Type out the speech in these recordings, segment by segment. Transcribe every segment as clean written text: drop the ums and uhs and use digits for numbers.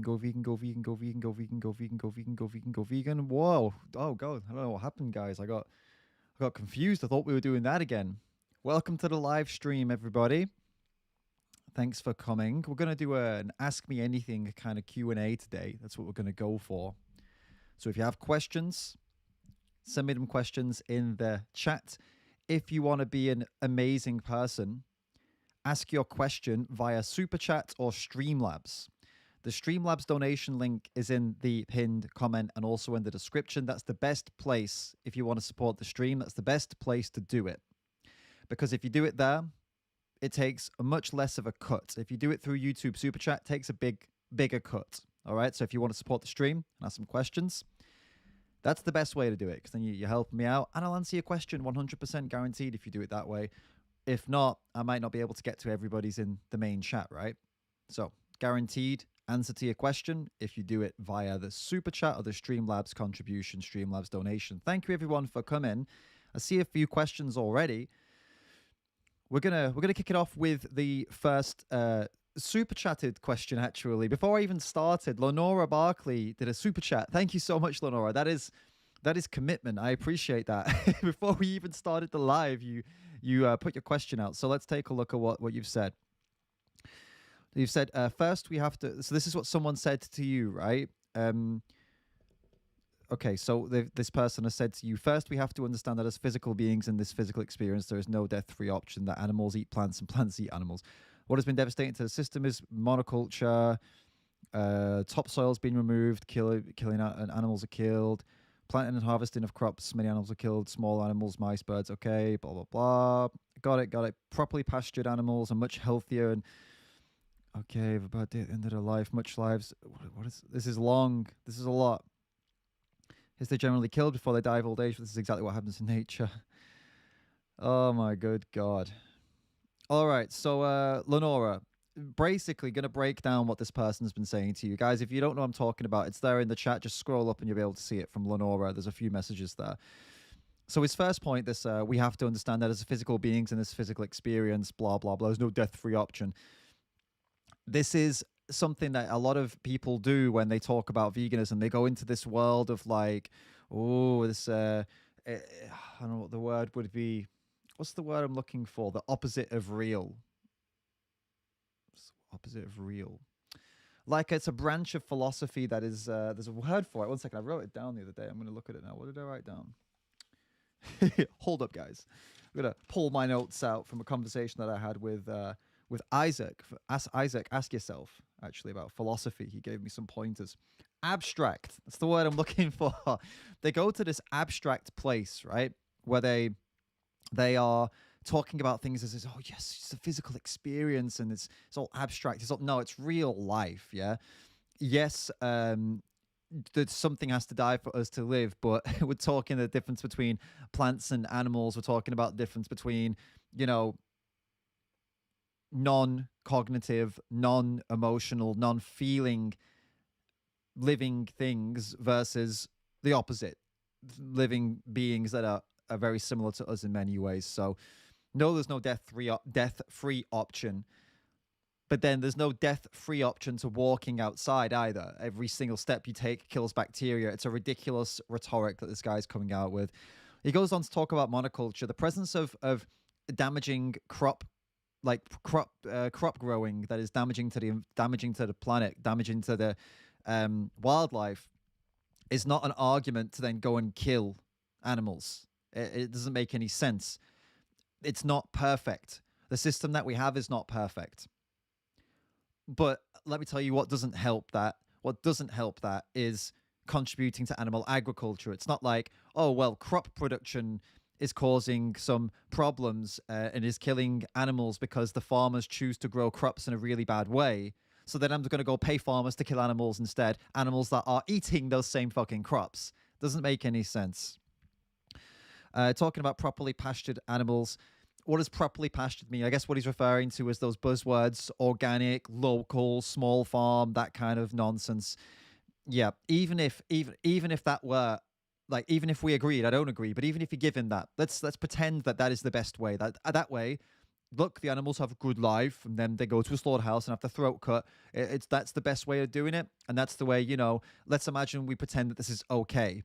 Go vegan, go vegan, go vegan, go vegan, go vegan, go vegan, go vegan, go vegan. Whoa. Oh god. I don't know what happened, guys. I got confused. I thought we were doing that again. Welcome to the live stream, everybody. Thanks for coming. We're gonna do an Ask Me Anything kind of Q&A today. That's what we're gonna go for. So if you have questions, send me them questions in the chat. If you want to be an amazing person, ask your question via Super Chat or Streamlabs. The Streamlabs donation link is in the pinned comment and also in the description. That's the best place if you want to support the stream. That's the best place to do it. Because if you do it there, it takes a much less of a cut. If you do it through YouTube Super Chat, it takes a bigger cut. All right, so if you want to support the stream and ask some questions, that's the best way to do it, because then you help me out and I'll answer your question 100% guaranteed if you do it that way. If not, I might not be able to get to everybody's in the main chat, right? So guaranteed answer to your question if you do it via the Super Chat or the Streamlabs contribution, Streamlabs donation. Thank you everyone for coming. I see a few questions already. We're gonna kick it off with the first super chatted question. Actually, before I even started, Lenora Barkley did a super chat. Thank you so much, Lenora. That is commitment. I appreciate that. Before we even started the live, you put your question out. So let's take a look at what you've said. You've said first we have to. So this is what someone said to you, right? Okay, so this person has said to you, first we have to understand that as physical beings in this physical experience, there is no death-free option, that animals eat plants and plants eat animals. What has been devastating to the system is monoculture, topsoil's been removed, killing animals are killed, planting and harvesting of crops, many animals are killed, small animals, mice, birds, okay, blah, blah, blah. Got it. Properly pastured animals are much healthier and, okay, about the end of their life, much lives. What is, this is long, this is a lot. Is they're generally killed before they die of old age. This is exactly what happens in nature. Oh my good God. All right, so Lenora, basically going to break down what this person's been saying to you. Guys, if you don't know what I'm talking about, it's there in the chat. Just scroll up and you'll be able to see it from Lenora. There's a few messages there. So his first point, this we have to understand that as physical beings in this physical experience, blah, blah, blah. There's no death-free option. This is something that a lot of people do when they talk about veganism. They go into this world of like, oh, this, I don't know what the word would be. What's the word I'm looking for? The opposite of real. Opposite of real. Like it's a branch of philosophy that is, there's a word for it. One second, I wrote it down the other day. I'm going to look at it now. What did I write down? Hold up, guys. I'm going to pull my notes out from a conversation that I had with Isaac. Ask yourself, actually, about philosophy. He gave me some pointers. Abstract. That's the word I'm looking for. They go to this abstract place, right? Where they are talking about things as, oh, yes, it's a physical experience and it's all abstract. No, it's real life, yeah? Yes, that something has to die for us to live, but we're talking the difference between plants and animals. We're talking about the difference between, you know, non-cognitive, non-emotional, non-feeling living things versus the opposite, living beings that are very similar to us in many ways. So no, there's no death-free option, but then there's no death-free option to walking outside either. Every single step you take kills bacteria. It's a ridiculous rhetoric that this guy's coming out with. He goes on to talk about monoculture, the presence of damaging crop growing that is damaging to the planet, damaging to the wildlife, is not an argument to then go and kill animals. It doesn't make any sense. It's not perfect. The system that we have is not perfect. But let me tell you what doesn't help that. What doesn't help that is contributing to animal agriculture. It's not like, oh, well, crop production is causing some problems and is killing animals because the farmers choose to grow crops in a really bad way. So then I'm going to go pay farmers to kill animals instead, animals that are eating those same fucking crops. Doesn't make any sense. Talking about properly pastured animals. What does properly pastured mean? I guess what he's referring to is those buzzwords: organic, local, small farm, that kind of nonsense. Yeah, even if that were, like, even if we agreed, I don't agree, but even if you give him that, let's pretend that is the best way. That way, look, the animals have a good life, and then they go to a slaughterhouse and have their throat cut. That's the best way of doing it, and that's the way, let's imagine we pretend that this is okay.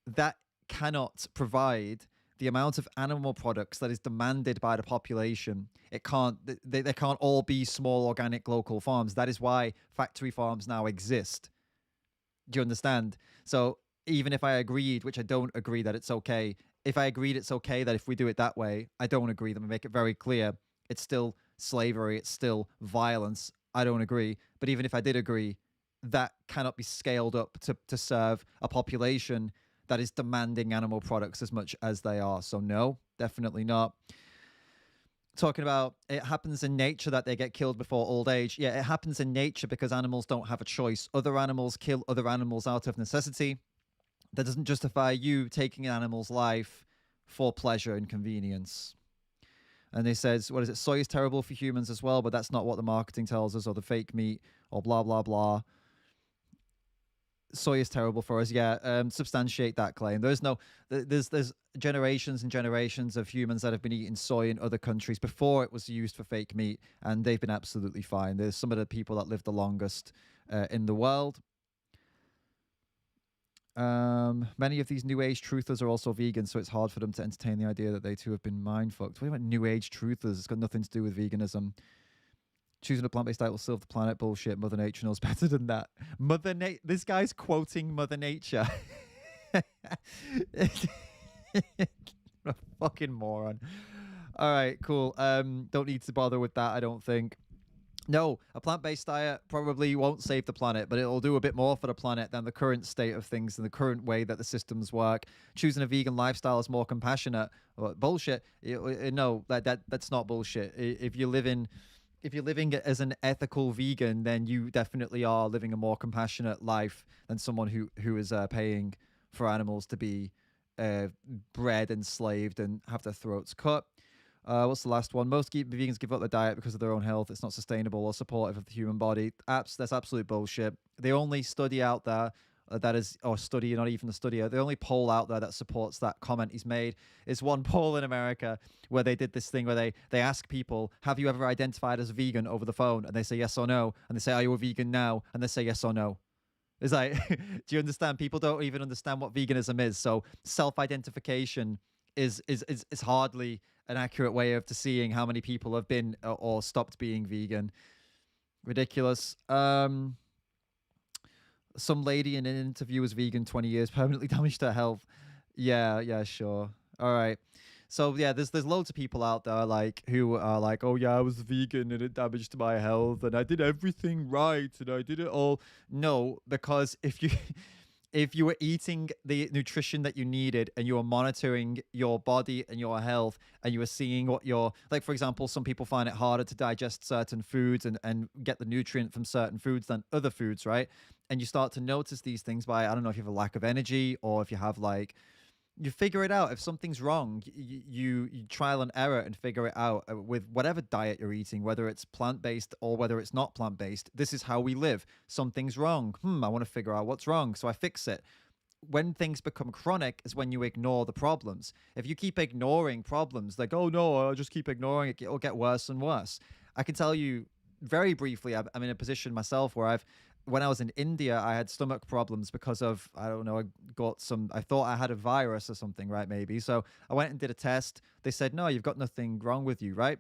That cannot provide the amount of animal products that is demanded by the population. It can't. They can't all be small organic local farms. That is why factory farms now exist. Do you understand? So even if I agreed, which I don't agree that it's okay, if I agreed it's okay that if we do it that way, I don't agree. Let me make it very clear. It's still slavery. It's still violence. I don't agree. But even if I did agree, that cannot be scaled up to serve a population that is demanding animal products as much as they are. So no, definitely not. Talking about it happens in nature that they get killed before old age. Yeah, it happens in nature because animals don't have a choice. Other animals kill other animals out of necessity. That doesn't justify you taking an animal's life for pleasure and convenience. And they says, what is it? Soy is terrible for humans as well, but that's not what the marketing tells us, or the fake meat, or blah, blah, blah. Soy is terrible for us. Yeah, substantiate that claim. There's generations and generations of humans that have been eating soy in other countries before it was used for fake meat, and they've been absolutely fine. There's some of the people that live the longest in the world. Many of these new age truthers are also vegan, so it's hard for them to entertain the idea that they too have been mind fucked. What about new age truthers? It's got nothing to do with veganism. Choosing a plant-based diet will serve the planet. Bullshit. Mother Nature knows better than that. This guy's quoting Mother Nature. A fucking moron. All right, cool. Don't need to bother with that, I don't think. No, a plant-based diet probably won't save the planet, but it'll do a bit more for the planet than the current state of things and the current way that the systems work. Choosing a vegan lifestyle is more compassionate. Well, bullshit. No, that's not bullshit. If you're living as an ethical vegan, then you definitely are living a more compassionate life than someone who is paying for animals to be bred, enslaved, and have their throats cut. What's the last one? Most vegans give up their diet because of their own health. It's not sustainable or supportive of the human body. That's absolute bullshit. The only study out there that is, or study, not even a study, the only poll out there that supports that comment he's made is one poll in America where they did this thing where they ask people, have you ever identified as a vegan over the phone? And they say yes or no. And they say, are you a vegan now? And they say yes or no. It's like, do you understand? People don't even understand what veganism is. So self-identification is hardly an accurate way of seeing how many people have been or stopped being vegan. Ridiculous. Some lady in an interview was vegan 20 years, permanently damaged her health. Yeah, sure. All right. So yeah, there's loads of people out there like who are like, oh yeah, I was vegan and it damaged my health and I did everything right and I did it all. No, because if you were eating the nutrition that you needed and you were monitoring your body and your health and you were seeing what like, for example, some people find it harder to digest certain foods and get the nutrient from certain foods than other foods, right? And you start to notice these things by, I don't know if you have a lack of energy or if you have like, you figure it out. If something's wrong, you trial and error and figure it out with whatever diet you're eating, whether it's plant-based or whether it's not plant-based. This is how we live. Something's wrong. I want to figure out what's wrong, so I fix it. When things become chronic is when you ignore the problems. If you keep ignoring problems, like, oh no, I'll just keep ignoring it, it'll get worse and worse. I can tell you very briefly, I'm in a position myself where when I was in India, I had stomach problems because of, I don't know, I thought I had a virus or something, right? Maybe. So I went and did a test. They said, no, you've got nothing wrong with you, right?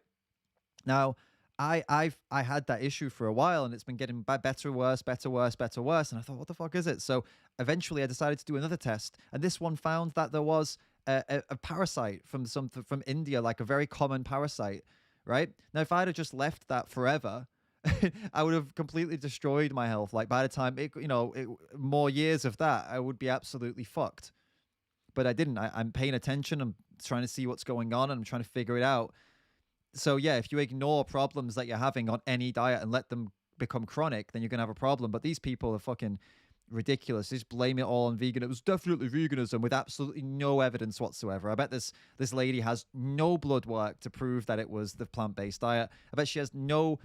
Now, I had that issue for a while and it's been getting better, worse, better, worse, better, worse. And I thought, what the fuck is it? So eventually I decided to do another test. And this one found that there was a parasite from India, like a very common parasite, right? Now, if I'd have just left that forever, I would have completely destroyed my health. Like by the time more years of that, I would be absolutely fucked. But I didn't. I'm paying attention. I'm trying to see what's going on and I'm trying to figure it out. So yeah, if you ignore problems that you're having on any diet and let them become chronic, then you're going to have a problem. But these people are fucking ridiculous. They just blame it all on vegan. It was definitely veganism with absolutely no evidence whatsoever. I bet this lady has no blood work to prove that it was the plant-based diet. I bet she has no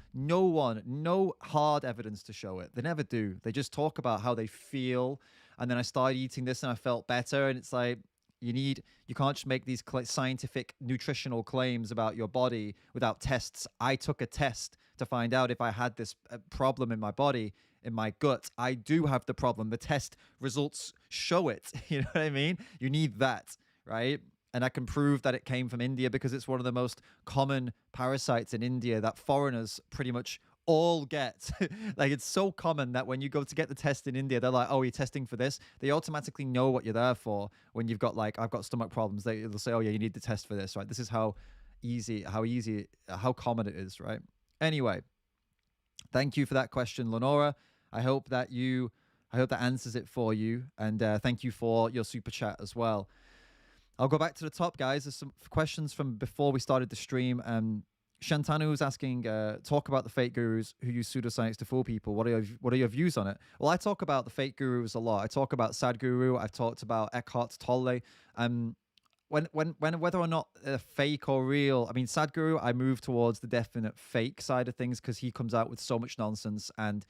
hard evidence to show it. They never do. They just talk about how they feel. And then I started eating this and I felt better. And it's like, You can't just make these scientific nutritional claims about your body without tests. I took a test to find out if I had this problem in my body, in my gut. I do have the problem. The test results show it. You know what I mean? You need that, right? And I can prove that it came from India because it's one of the most common parasites in India that foreigners pretty much all get. Like, it's so common that when you go to get the test in India, they're like, "Oh, you're testing for this." They automatically know what you're there for. When you've got, like, I've got stomach problems, they'll say, "Oh yeah, you need to test for this," right? This is how common it is, right? Anyway, thank you for that question, Lenora. I hope that answers it for you, and thank you for your super chat as well. I'll go back to the top, guys. There's some questions from before we started the stream. Shantanu was asking, talk about the fake gurus who use pseudoscience to fool people. What are your views on it? Well, I talk about the fake gurus a lot. I talk about Sadhguru. I've talked about Eckhart Tolle. Whether or not fake or real, I mean, Sadhguru, I move towards the definite fake side of things because he comes out with so much nonsense, and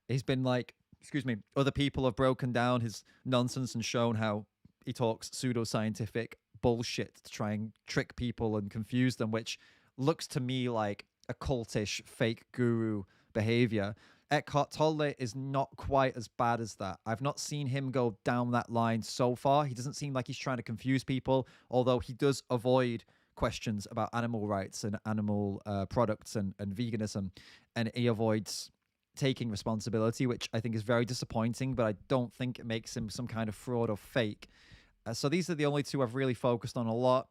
he's been like, excuse me, other people have broken down his nonsense and shown how he talks pseudoscientific bullshit to try and trick people and confuse them, which looks to me like a cultish fake guru behavior. Eckhart Tolle is not quite as bad as that. I've not seen him go down that line so far. He doesn't seem like he's trying to confuse people, although he does avoid questions about animal rights and animal products and veganism, and he avoids taking responsibility, which I think is very disappointing, but I don't think it makes him some kind of fraud or fake. So these are the only two I've really focused on a lot.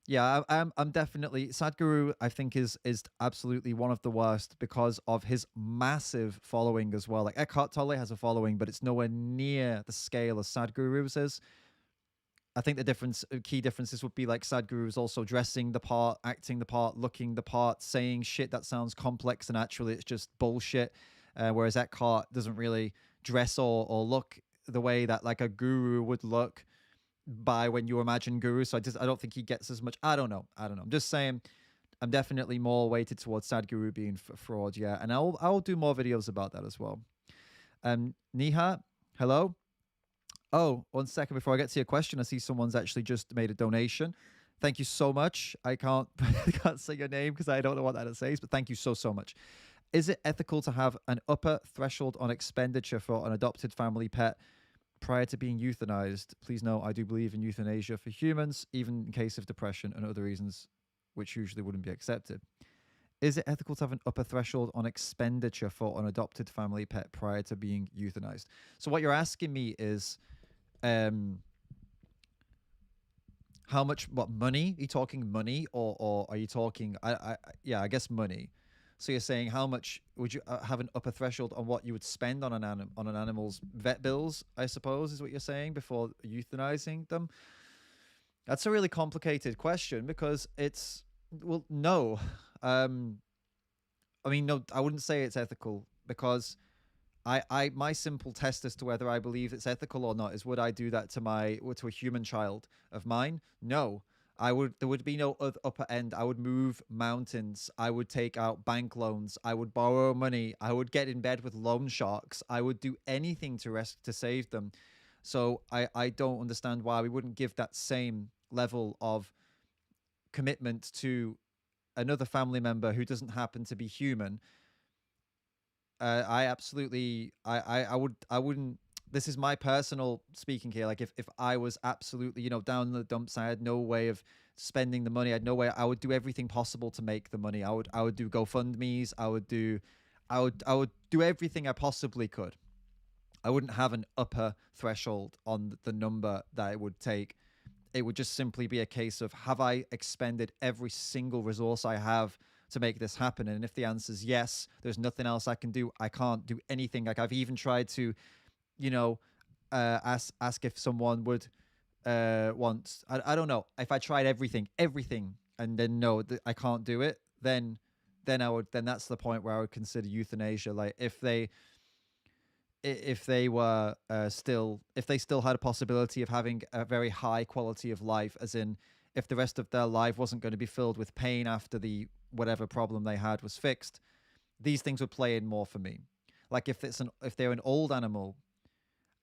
Yeah, I'm definitely Sadhguru. I think is absolutely one of the worst because of his massive following as well. Like, Eckhart Tolle has a following, but it's nowhere near the scale as Sadhguru's is. I think the key differences would be like Sadhguru is also dressing the part, acting the part, looking the part, saying shit that sounds complex and actually it's just bullshit. Whereas Eckhart doesn't really dress or look the way that like a guru would look by when you imagine guru. So I don't think he gets as much. I don't know. I'm just saying I'm definitely more weighted towards Sadhguru being fraud. Yeah. And I'll do more videos about that as well. Niha, hello. Oh, 1 second before I get to your question. I see someone's actually just made a donation. Thank you so much. I can't say your name because I don't know what that says, but thank you so much. Is it ethical to have an upper threshold on expenditure for an adopted family pet prior to being euthanized? Please know I do believe in euthanasia for humans, even in case of depression and other reasons which usually wouldn't be accepted. Is it ethical to have an upper threshold on expenditure for an adopted family pet prior to being euthanized? So what you're asking me is, how much, what, money? Are you talking money or are you talking, I guess money. So you're saying how much would you have an upper threshold on what you would spend on an animal's vet bills, I suppose, is what you're saying, before euthanizing them? That's a really complicated question because it's, well, no. I mean, no, I wouldn't say it's ethical because my simple test as to whether I believe it's ethical or not is, would I do that to a human child of mine? No. There would be no upper end. I would move mountains. I would take out bank loans. I would borrow money. I would get in bed with loan sharks. I would do anything to save them. So I don't understand why we wouldn't give that same level of commitment to another family member who doesn't happen to be human. I wouldn't. This is my personal speaking here. Like, if I was absolutely, down in the dumps, I had no way of spending the money. I had no way. I would do everything possible to make the money. I would do GoFundMe's. I would do everything I possibly could. I wouldn't have an upper threshold on the number that it would take. It would just simply be a case of, have I expended every single resource I have to make this happen? And if the answer is yes, there's nothing else I can do. I can't do anything. Like, I've even tried to, ask if someone would want, I don't know, if I tried everything and then no, I can't do it, then that's the point where I would consider euthanasia. Like, if they still had a possibility of having a very high quality of life, as in if the rest of their life wasn't going to be filled with pain after the whatever problem they had was fixed, these things would play in more for me. Like, if they're an old animal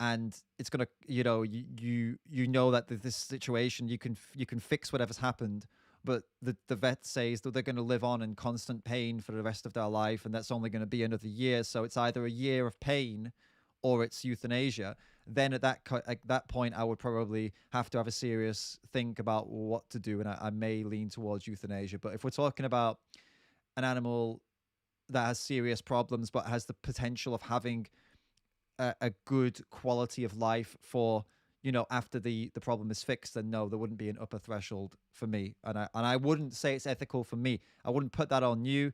and it's gonna, you know that this situation, you can fix whatever's happened, but the vet says that they're going to live on in constant pain for the rest of their life, and that's only going to be another year. So it's either a year of pain or it's euthanasia. Then at that point, I would probably have to have a serious think about what to do, and I may lean towards euthanasia. But if we're talking about an animal that has serious problems but has the potential of having a good quality of life for, after the problem is fixed, then no, there wouldn't be an upper threshold for me, and I wouldn't say it's ethical for me. I wouldn't put that on you.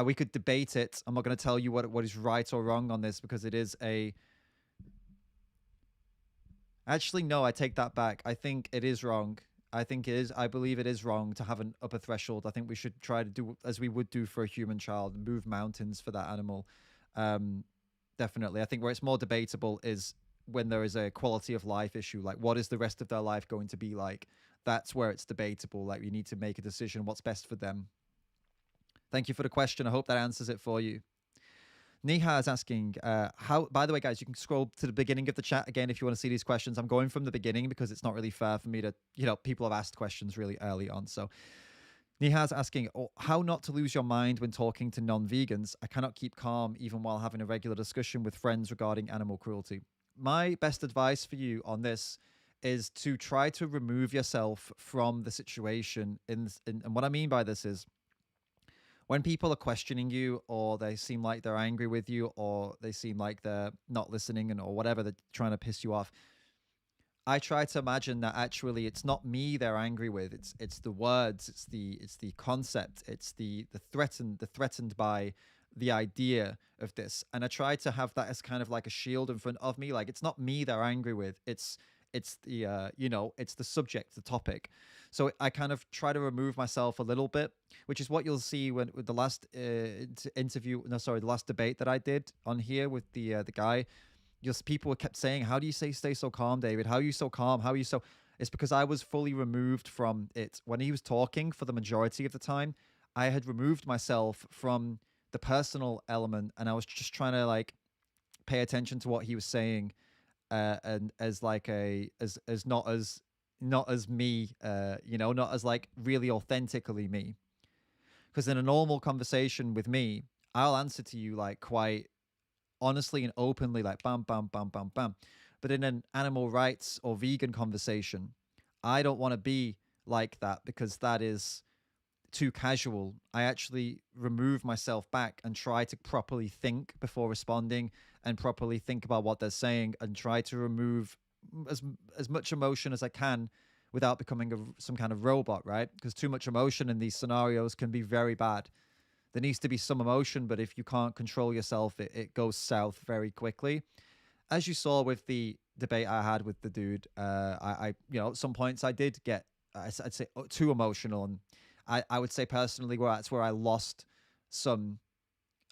We could debate it. I'm not going to tell you what is right or wrong on this, because it is a actually, no, I take that back. I think it is wrong. I believe it is wrong to have an upper threshold. I think we should try to do as we would do for a human child, move mountains for that animal. Definitely. I think where it's more debatable is when there is a quality of life issue, like what is the rest of their life going to be like? That's where it's debatable. Like, you need to make a decision what's best for them. Thank you for the question. I hope that answers it for you. Niha is asking, how, by the way, guys, you can scroll to the beginning of the chat again if you want to see these questions. I'm going from the beginning because it's not really fair for me to, people have asked questions really early on. So Niha's asking, how not to lose your mind when talking to non-vegans. I cannot keep calm even while having a regular discussion with friends regarding animal cruelty. My best advice for you on this is to try to remove yourself from the situation. And what I mean by this is, when people are questioning you, or they seem like they're angry with you, or they seem like they're not listening, or whatever, they're trying to piss you off, I try to imagine that actually it's not me they're angry with. It's the words, it's the concept, it's the threatened by the idea of this. And I try to have that as kind of like a shield in front of me. Like, it's not me they're angry with. It's the it's the subject, the topic. So I kind of try to remove myself a little bit, which is what you'll see with the last the last debate that I did on here with the guy. Just people kept saying, "How do you stay so calm, David? How are you so calm? How are you so?" It's because I was fully removed from it when he was talking for the majority of the time. I had removed myself from the personal element, and I was just trying to like pay attention to what he was saying, and as like as not as me, not as like really authentically me. Because in a normal conversation with me, I'll answer to you like quite honestly and openly, like bam, bam, bam, bam, bam. But in an animal rights or vegan conversation, I don't want to be like that, because that is too casual. I actually remove myself back and try to properly think before responding, and properly think about what they're saying, and try to remove as much emotion as I can without becoming some kind of robot, right? Because too much emotion in these scenarios can be very bad. There needs to be some emotion, but if you can't control yourself, it goes south very quickly. As you saw with the debate I had with the dude, I at some points I did get, I'd say, too emotional, and I would say personally that's where I lost some,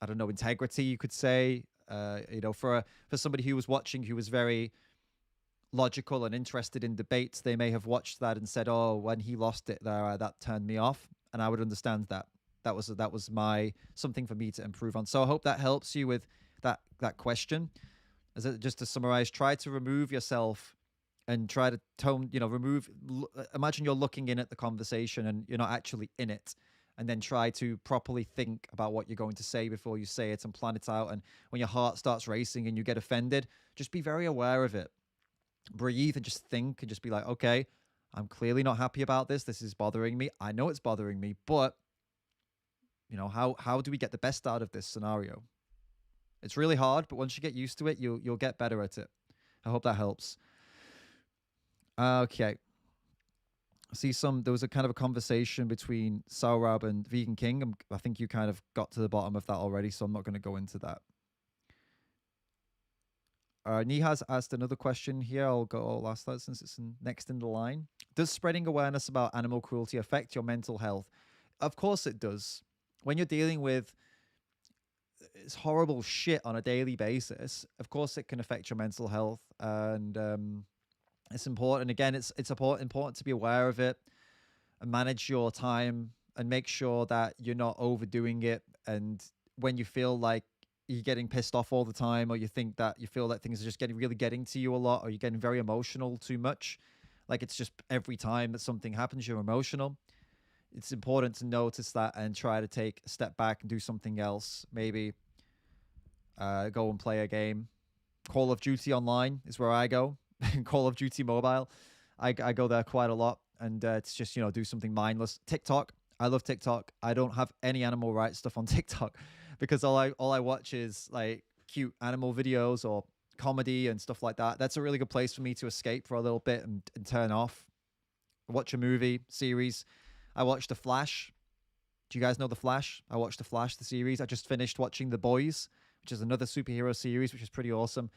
I don't know, integrity, you could say. For somebody who was watching, who was very logical and interested in debates, they may have watched that and said, "Oh, when he lost it there, that turned me off," and I would understand that. That was my something for me to improve on. So I hope that helps you with that question. Just to summarize, try to remove yourself and try to imagine you're looking in at the conversation and you're not actually in it, and then try to properly think about what you're going to say before you say it, and plan it out. And when your heart starts racing and you get offended, just be very aware of it. Breathe and just think, and just be like, okay, I'm clearly not happy about this. This is bothering me. I know it's bothering me, but how do we get the best out of this scenario? It's really hard, but once you get used to it, you'll get better at it. I hope that helps. Okay. There was a kind of a conversation between Saurab and Vegan King. I think you kind of got to the bottom of that already, so I'm not going to go into that. Nihaz asked another question here. I'll ask that since it's next in the line. Does spreading awareness about animal cruelty affect your mental health? Of course it does. When you're dealing with it's horrible shit on a daily basis, of course it can affect your mental health, and it's important. Again, it's important to be aware of it and manage your time and make sure that you're not overdoing it. And when you feel like you're getting pissed off all the time, or you feel that things are just really getting to you a lot, or you're getting very emotional too much, like it's just every time that something happens you're emotional, it's important to notice that and try to take a step back and do something else. Maybe go and play a game. Call of Duty Online is where I go. Call of Duty Mobile, I go there quite a lot, and it's just, do something mindless. TikTok, I love TikTok. I don't have any animal rights stuff on TikTok because all I watch is like cute animal videos or comedy and stuff like that. That's a really good place for me to escape for a little bit and turn off. Watch a movie, series. I watched The Flash. Do you guys know The Flash? I watched The Flash, the series. I just finished watching The Boys, which is another superhero series, which is pretty awesome.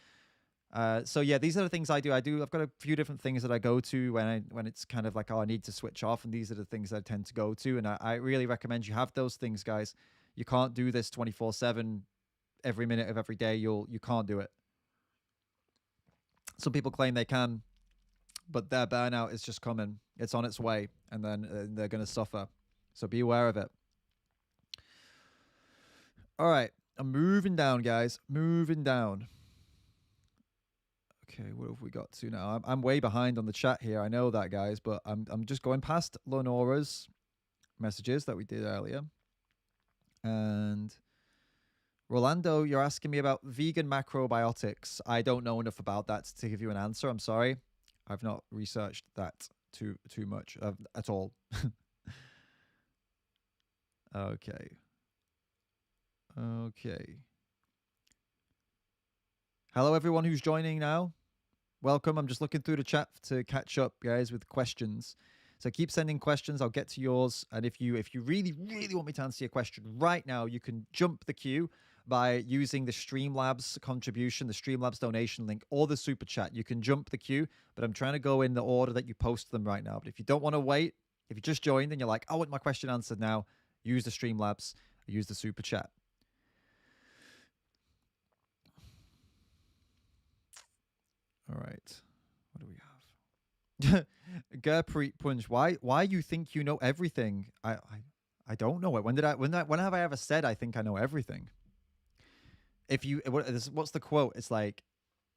So yeah, these are the things I do. I've got a few different things that I go to when it's kind of like, oh, I need to switch off, and these are the things I tend to go to. And I really recommend you have those things, guys. You can't do this 24/7 every minute of every day. You can't do it. Some people claim they can, but their burnout is just coming. It's on its way, and then they're going to suffer. So be aware of it. All right, I'm moving down, guys. Moving down. Okay, what have we got to now? I'm way behind on the chat here. I know that, guys, but I'm just going past Lenora's messages that we did earlier. And Rolando, you're asking me about vegan macrobiotics. I don't know enough about that to give you an answer. I'm sorry. I've not researched that too much at all. Okay. Hello, everyone who's joining now. Welcome. I'm just looking through the chat to catch up, guys, with questions. So keep sending questions. I'll get to yours. And if you really, really want me to answer your question right now, you can jump the queue by using the Streamlabs contribution, the Streamlabs donation link, or the super chat. You can jump the queue, but I'm trying to go in the order that you post them right now. But if you don't want to wait, if you just joined and you're like, I want my question answered now, use the Streamlabs, use the super chat. All right. What do we have? Gurpreet Punch, why you think you know everything? I don't know it. When have I ever said I think I know everything? What's the quote? It's like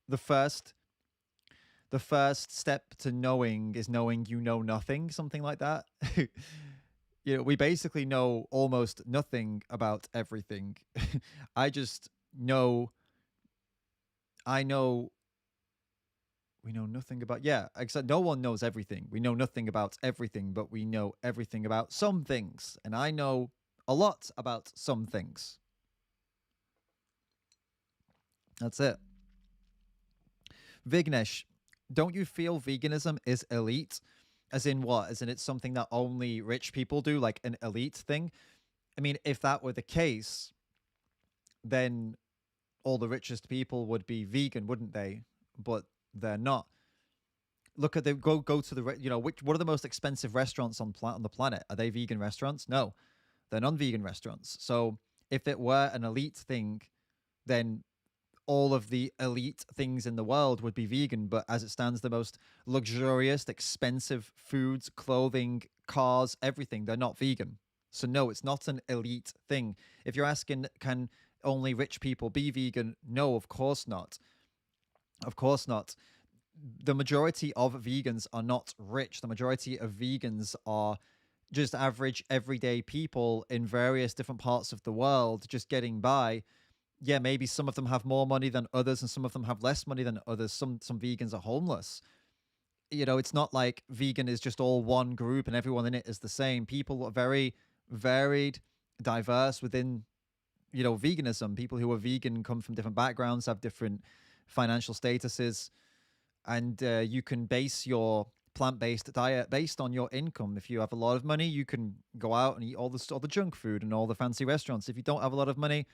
the first step to knowing is knowing you know nothing, something like that. We basically know almost nothing about everything. I know we know nothing about, except no one knows everything. We know nothing about everything, but we know everything about some things. And I know a lot about some things. That's it. Vignesh, don't you feel veganism is elite? As in what? As in it's something that only rich people do, like an elite thing? I mean, if that were the case, then all the richest people would be vegan, wouldn't they? But they're not. Look at go to the what are the most expensive restaurants on the planet? Are they vegan restaurants? No, they're non-vegan restaurants. So if it were an elite thing, then all of the elite things in the world would be vegan. But as it stands, the most luxurious, expensive foods, clothing, cars, everything, they're not vegan. So no, it's not an elite thing. If you're asking, can only rich people be vegan? No, of course not. Of course not. The majority of vegans are not rich. The majority of vegans are just average, everyday people in various different parts of the world just getting by. Yeah, maybe some of them have more money than others and some of them have less money than others. Some vegans are homeless. It's not like vegan is just all one group and everyone in it is the same. People are very varied, diverse within, veganism. People who are vegan come from different backgrounds, have different financial statuses, and you can base your plant-based diet based on your income. If you have a lot of money, you can go out and eat all the junk food and all the fancy restaurants. If you don't have a lot of money,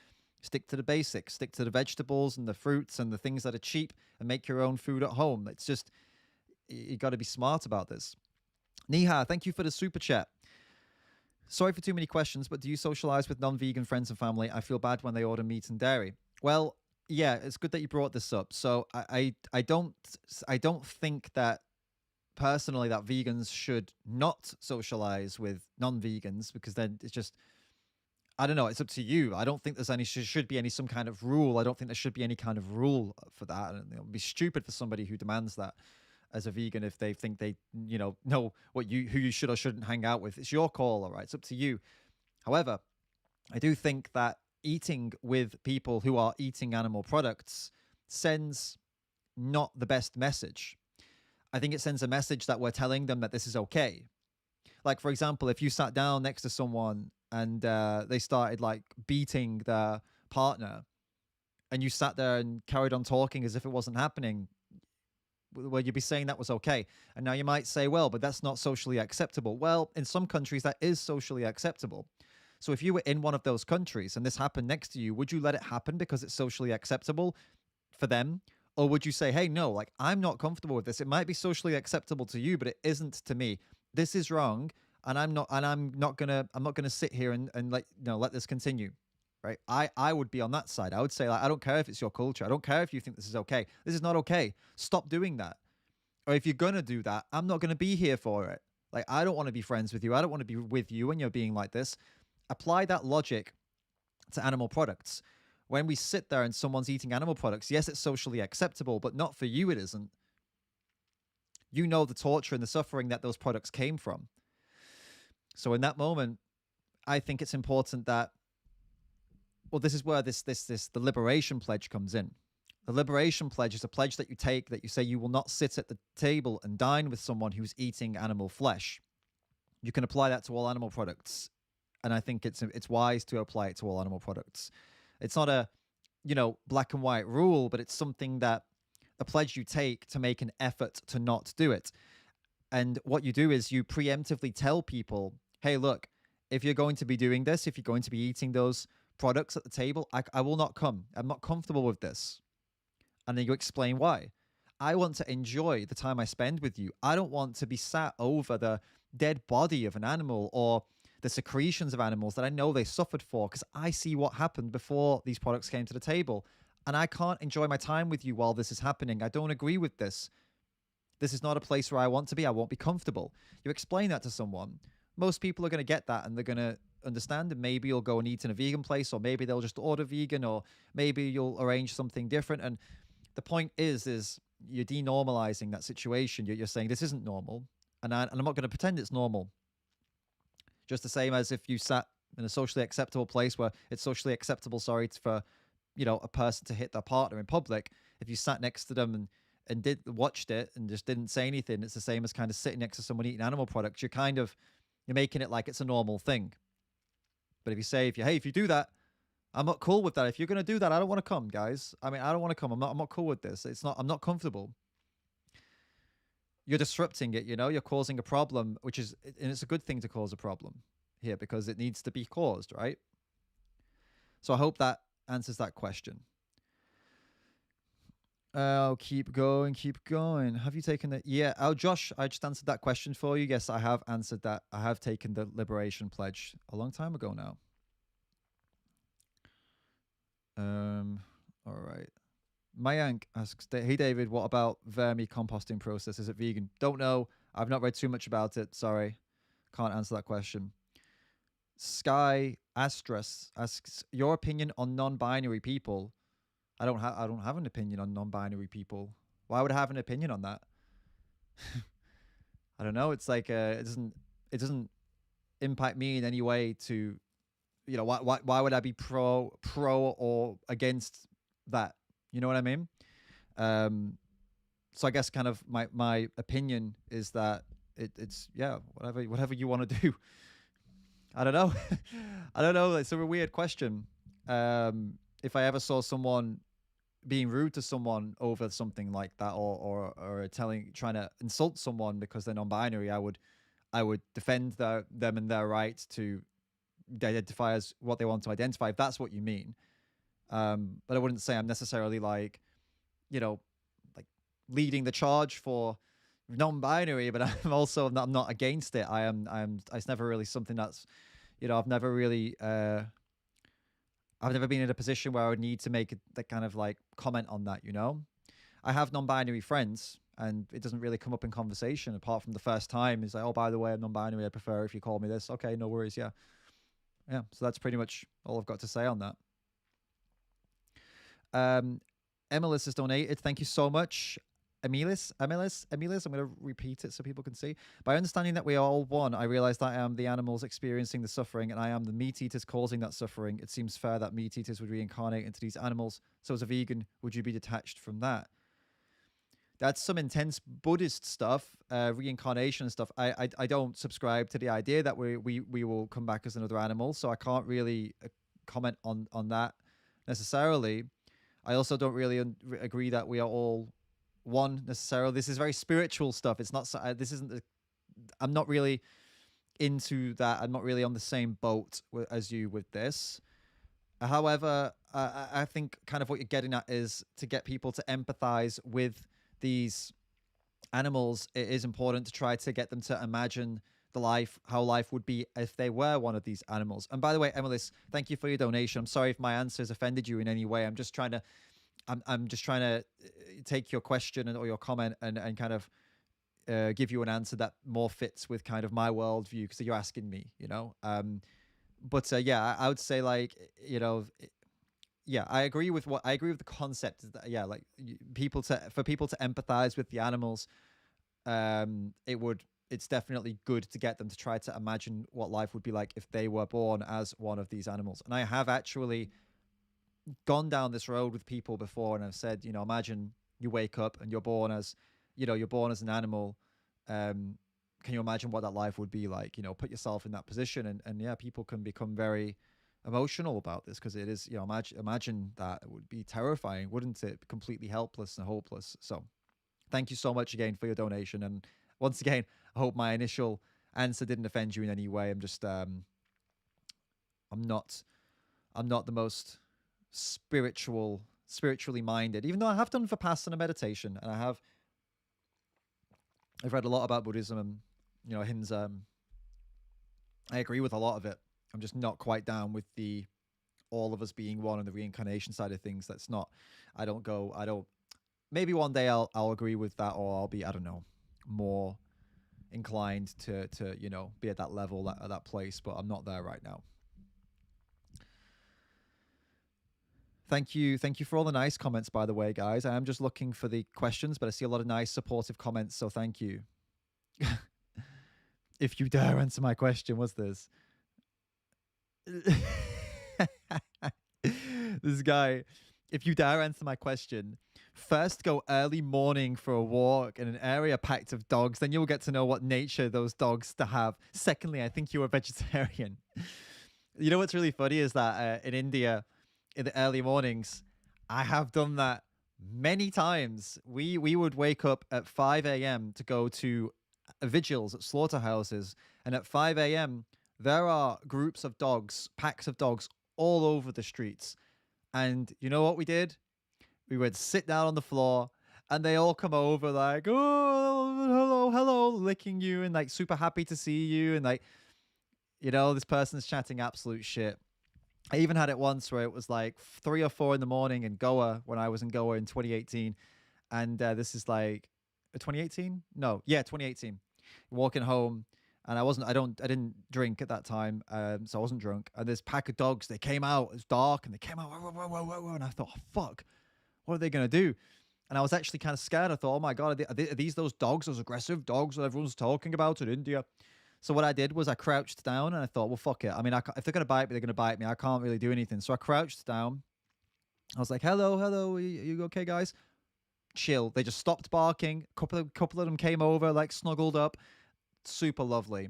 stick to the basics, stick to the vegetables and the fruits and the things that are cheap, and make your own food at home. It's just, you got to be smart about this. Niha, thank you for the super chat. Sorry for too many questions, but do you socialize with non-vegan friends and family? I feel bad when they order meat and dairy. Well, yeah, it's good that you brought this up. So I don't think that personally that vegans should not socialize with non-vegans, because then it's just, I don't know. It's up to you. I don't think there's any should be any some kind of rule. I don't think there should be any kind of rule for that. And it would be stupid for somebody who demands that as a vegan if they think they know what you who you should or shouldn't hang out with. It's your call, all right. It's up to you. However, I do think that eating with people who are eating animal products sends not the best message. I think it sends a message that we're telling them that this is okay. Like, for example, if you sat down next to someone and they started like beating their partner and you sat there and carried on talking as if it wasn't happening, well, you'd be saying that was okay. And now you might say, well, but that's not socially acceptable. Well, in some countries, that is socially acceptable. So if you were in one of those countries and this happened next to you, would you let it happen because it's socially acceptable for them? Or would you say, hey, no, like I'm not comfortable with this. It might be socially acceptable to you, but it isn't to me. This is wrong. And I'm not gonna sit here and let this continue. Right. I would be on that side. I would say, like, I don't care if it's your culture. I don't care if you think this is okay. This is not okay. Stop doing that. Or if you're gonna do that, I'm not gonna be here for it. Like, I don't want to be friends with you. I don't want to be with you when you're being like this. Apply that logic to animal products. When we sit there and someone's eating animal products, yes, it's socially acceptable, but not for you, it isn't. You know the torture and the suffering that those products came from. So in that moment, I think it's important that, well, this is where the liberation pledge comes in. The liberation pledge is a pledge that you take, that you say you will not sit at the table and dine with someone who's eating animal flesh. You can apply that to all animal products. And I think it's wise to apply it to all animal products. It's not a, black and white rule, but it's something that a pledge you take to make an effort to not do it. And what you do is you preemptively tell people, hey, look, if you're going to be doing this, if you're going to be eating those products at the table, I will not come. I'm not comfortable with this. And then you explain why. I want to enjoy the time I spend with you. I don't want to be sat over the dead body of an animal or the secretions of animals that I know they suffered for, because I see what happened before these products came to the table. And I can't enjoy my time with you while this is happening. I don't agree with this. This is not a place where I want to be. I won't be comfortable. You explain that to someone. Most people are going to get that and they're going to understand, and maybe you'll go and eat in a vegan place, or maybe they'll just order vegan, or maybe you'll arrange something different. And the point is you're denormalizing that situation. You're saying this isn't normal, and I'm not going to pretend it's normal. Just the same as if you sat in a socially acceptable place where it's socially acceptable, for a person to hit their partner in public. If you sat next to them and watched it and just didn't say anything, it's the same as kind of sitting next to someone eating animal products. You're making it like it's a normal thing. But if you say, if you do that, I'm not cool with that. If you're going to do that, I don't want to come, guys. I mean, I don't want to come. I'm not cool with this. I'm not comfortable. You're disrupting it, you're causing a problem, and it's a good thing to cause a problem here because it needs to be caused, right? So I hope that answers that question. Oh, keep going. Have you taken the, yeah. Oh, Josh, I just answered that question for you. Yes, I have answered that. I have taken the liberation pledge a long time ago now. All right. Mayank asks, hey, David, what about vermicomposting process? Is it vegan? Don't know. I've not read too much about it. Sorry. Can't answer that question. Sky Astras asks, your opinion on non-binary people. I don't have an opinion on non-binary people. Why would I have an opinion on that? I don't know. It's like it doesn't impact me in any way to, why would I be pro or against that? You know what I mean? So I guess kind of my opinion is that it's whatever you want to do. I don't know. I don't know. It's a weird question. If I ever saw someone being rude to someone over something like that, or trying to insult someone because they're non-binary, I would defend them and their right to identify as what they want to identify, if that's what you mean. But I wouldn't say I'm necessarily like leading the charge for non-binary, but I'm not against it. It's never really something that's, I've never really, I've never been in a position where I would need to make that kind of like comment on that, I have non-binary friends and it doesn't really come up in conversation apart from the first time. It's like, oh, by the way, I'm non-binary. I prefer if you call me this. Okay, no worries. Yeah. Yeah, so that's pretty much all I've got to say on that. Emilis has donated. Thank you so much. Emilis. I'm going to repeat it so people can see. By understanding that we are all one, I realize that I am the animals experiencing the suffering and I am the meat eaters causing that suffering. It seems fair that meat eaters would reincarnate into these animals. So as a vegan, would you be detached from that? That's some intense Buddhist stuff, reincarnation and stuff. I don't subscribe to the idea that we will come back as another animal, so I can't really comment on that necessarily. I also don't really agree that we are all one necessarily. This is very spiritual stuff. It's not. This isn't. I'm not really into that. I'm not really on the same boat as you with this. However, I think kind of what you're getting at is to get people to empathize with these animals. It is important to try to get them to imagine the life, how life would be if they were one of these animals. And by the way, Emilis, thank you for your donation. I'm sorry if my answers offended you in any way. I'm just trying to take your question or your comment and kind of give you an answer that more fits with kind of my worldview because you're asking me, you know. But yeah, I would say like, you know, yeah, I agree with the concept. Is that, yeah, like for people to empathize with the animals, it's definitely good to get them to try to imagine what life would be like if they were born as one of these animals. And I have actually gone down this road with people before, and I've said, you know, imagine you wake up and you're born as, you know, you're born as an animal. Can you imagine what that life would be like? You know, put yourself in that position, and yeah, people can become very emotional about this because it is, you know, imagine that. It would be terrifying, wouldn't it? Completely helpless and hopeless. So thank you so much again for your donation, and once again, I hope my initial answer didn't offend you in any way. I'm just I'm not the most spiritually minded, even though I have done Vipassana meditation, and I've read a lot about Buddhism and, you know, Hinduism. I agree with a lot of it. I'm just not quite down with the all of us being one and the reincarnation side of things. That's not. I don't. Maybe one day I'll agree with that, or I'll be, I don't know, more inclined to you know, be at that level, at that place. But I'm not there right now. Thank you for all the nice comments, by the way, guys. I am just looking for the questions, but I see a lot of nice supportive comments, so thank you. If you dare answer my question, what's this? This guy, if you dare answer my question, first go early morning for a walk in an area packed of dogs, then you'll get to know what nature those dogs to have. Secondly, I think you're a vegetarian. You know what's really funny is that in India, in the early mornings, I have done that many times. We would wake up at 5 a.m. to go to vigils at slaughterhouses, and at 5 a.m. there are groups of dogs, packs of dogs all over the streets. And you know what we did? We would sit down on the floor, and they all come over like, oh, hello, licking you and like super happy to see you, and like, you know, this person's chatting absolute shit. I even had it once where it was like 3 or 4 in the morning in Goa when I was in Goa in 2018. And this is like 2018? No, yeah, 2018. Walking home, and I didn't drink at that time, so I wasn't drunk. And this pack of dogs, they came out. It was dark, and they came out, whoa, whoa, whoa, whoa, whoa, and I thought, oh, fuck, what are they gonna do? And I was actually kind of scared. I thought, oh my god, are these those dogs, those aggressive dogs that everyone's talking about in India? So what I did was I crouched down, and I thought, well, fuck it. I mean, if they're gonna bite me, they're gonna bite me. I can't really do anything. So I crouched down. I was like, hello, are you okay, guys? Chill. They just stopped barking. Couple of them came over, like snuggled up. Super lovely.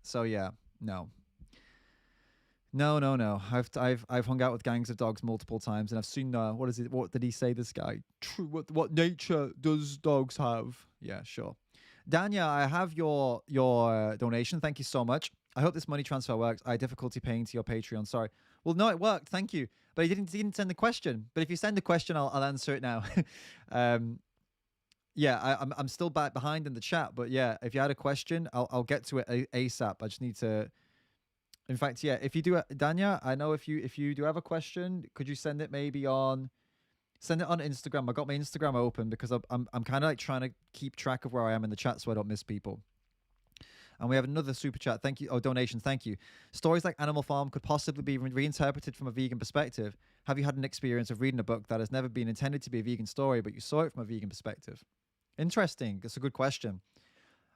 So yeah, no. I've hung out with gangs of dogs multiple times, and I've seen what is it? What did he say? This guy. True. What nature does dogs have? Yeah, sure. Danya, I have your donation. Thank you so much. I hope this money transfer works. I had difficulty paying to your Patreon. Sorry. Well, no, it worked. Thank you. But he didn't send the question. But if you send a question, I'll answer it now. Yeah, I'm still back behind in the chat. But yeah, if you had a question, I'll get to it ASAP. I just need to. In fact, yeah, if you do, Danya, I know if you do have a question, could you send it maybe on. Send it on Instagram. I got my Instagram open because I'm kind of like trying to keep track of where I am in the chat so I don't miss people. And we have another super chat. Thank you. Oh, donation. Thank you. Stories like Animal Farm could possibly be reinterpreted from a vegan perspective. Have you had an experience of reading a book that has never been intended to be a vegan story, but you saw it from a vegan perspective? Interesting. That's a good question.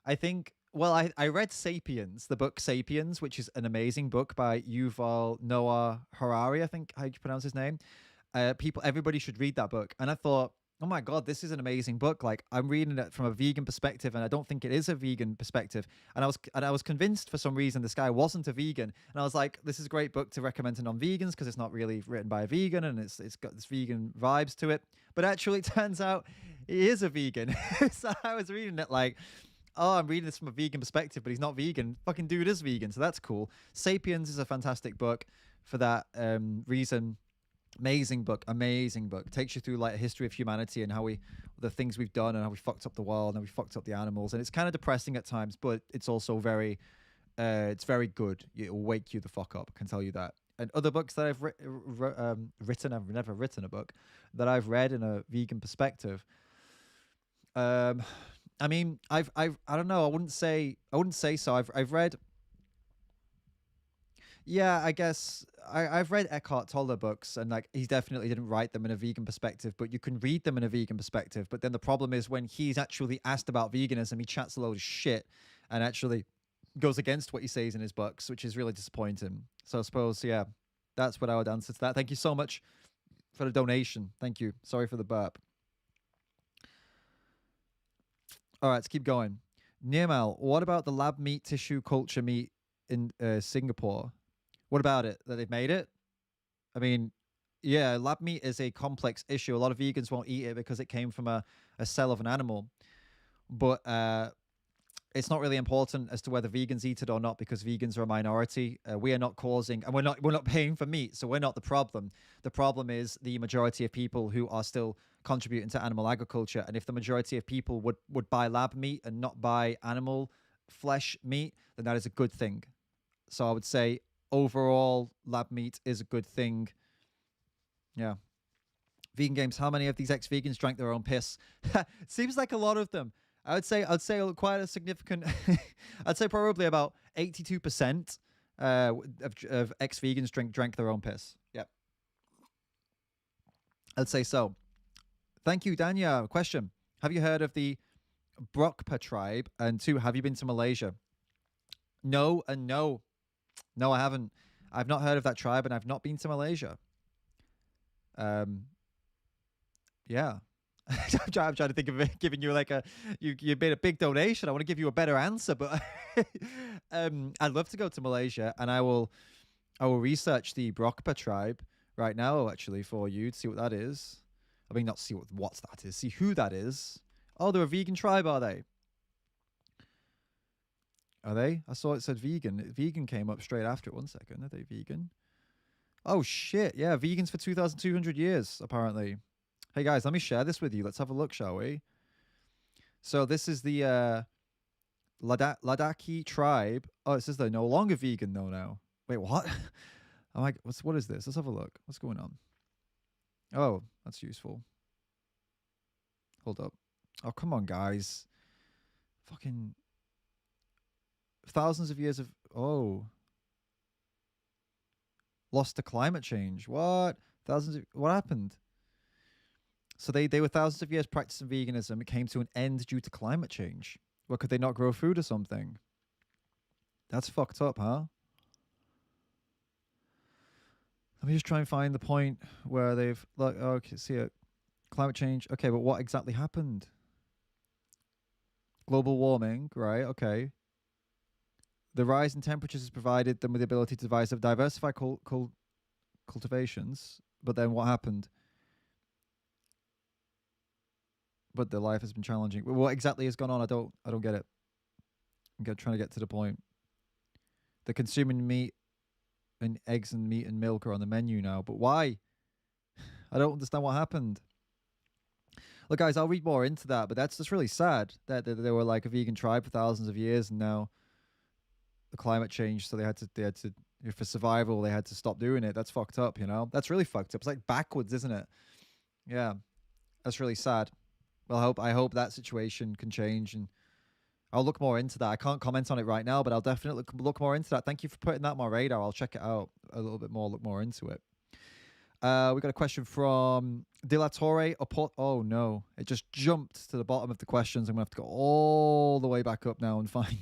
I think, well, I read Sapiens, the book Sapiens, which is an amazing book by Yuval Noah Harari, I think how you pronounce his name. Everybody should read that book. And I thought, oh my God, this is an amazing book. Like, I'm reading it from a vegan perspective, and I don't think it is a vegan perspective. And I was convinced for some reason this guy wasn't a vegan. And I was like, this is a great book to recommend to non-vegans because it's not really written by a vegan and it's got this vegan vibes to it. But actually, it turns out he is a vegan. So I was reading it like, oh, I'm reading this from a vegan perspective, but he's not vegan. Fucking dude is vegan, so that's cool. Sapiens is a fantastic book for that reason. Amazing book, amazing book. Takes you through like a history of humanity and the things we've done and how we fucked up the world and how we fucked up the animals. And it's kind of depressing at times, but it's also it's very good. It'll wake you the fuck up. I can tell you that. And other books that I've written, I've never written a book that I've read in a vegan perspective. I mean, I don't know. I wouldn't say so. I've read. Yeah, I guess I've read Eckhart Tolle books, and like he definitely didn't write them in a vegan perspective, but you can read them in a vegan perspective. But then the problem is when he's actually asked about veganism, he chats a load of shit and actually goes against what he says in his books, which is really disappointing. So I suppose, yeah, that's what I would answer to that. Thank you so much for the donation. Thank you. Sorry for the burp. All right, let's keep going. Nirmal, what about the lab meat tissue culture meat in Singapore? What about it? That they've made it? I mean, yeah, lab meat is a complex issue. A lot of vegans won't eat it because it came from a cell of an animal. But it's not really important as to whether vegans eat it or not because vegans are a minority. We are not causing, and we're not paying for meat, so we're not the problem. The problem is the majority of people who are still contributing to animal agriculture. And if the majority of people would buy lab meat and not buy animal flesh meat, then that is a good thing. So I would say overall, lab meat is a good thing. Yeah. Vegan games. How many of these ex-vegans drank their own piss? Seems like a lot of them. I'd say quite a significant. I'd say probably about 82% of ex-vegans drank their own piss. Yep. I'd say so. Thank you, Danya. Question: have you heard of the Brokpa tribe? And two, have you been to Malaysia? No, and no. No, I haven't. I've not heard of that tribe, and I've not been to Malaysia. Yeah. I'm trying to think of giving you like you made a big donation. I want to give you a better answer, but I'd love to go to Malaysia, and I will research the Brokpa tribe right now actually for you to see what that is. I mean, not see what that is, see who that is. Oh, they're a vegan tribe, are they? Are they? I saw it said vegan. Vegan came up straight after it. 1 second. Are they vegan? Oh, shit. Yeah, vegans for 2,200 years, apparently. Hey, guys, let me share this with you. Let's have a look, shall we? So this is the Ladakhi tribe. Oh, it says they're no longer vegan, though, now. Wait, what? I'm like, what is this? Let's have a look. What's going on? Oh, that's useful. Hold up. Oh, come on, guys. Fucking thousands of years of... Oh. Lost to climate change. What? What happened? So they were thousands of years practicing veganism. It came to an end due to climate change. Well, could they not grow food or something? That's fucked up, huh? Let me just try and find the point where they've... Like, okay, see it. Climate change. Okay, but what exactly happened? Global warming, right? Okay. The rise in temperatures has provided them with the ability to diversify cultivations. But then what happened? But their life has been challenging. What exactly has gone on? I don't get it. I'm trying to get to the point. They're consuming meat and eggs and meat and milk are on the menu now. But why? I don't understand what happened. Look, guys, I'll read more into that, but that's just really sad that they were like a vegan tribe for thousands of years, and now the climate change, so they had to for survival, they had to stop doing it. That's fucked up, you know? That's really fucked up. It's like backwards, isn't it? Yeah. That's really sad. Well, I hope that situation can change, and I'll look more into that. I can't comment on it right now, but I'll definitely look more into that. Thank you for putting that on my radar. I'll check it out a little bit more, look more into it. We got a question from De La Torre. Oh no, it just jumped to the bottom of the questions. I'm gonna have to go all the way back up now and find.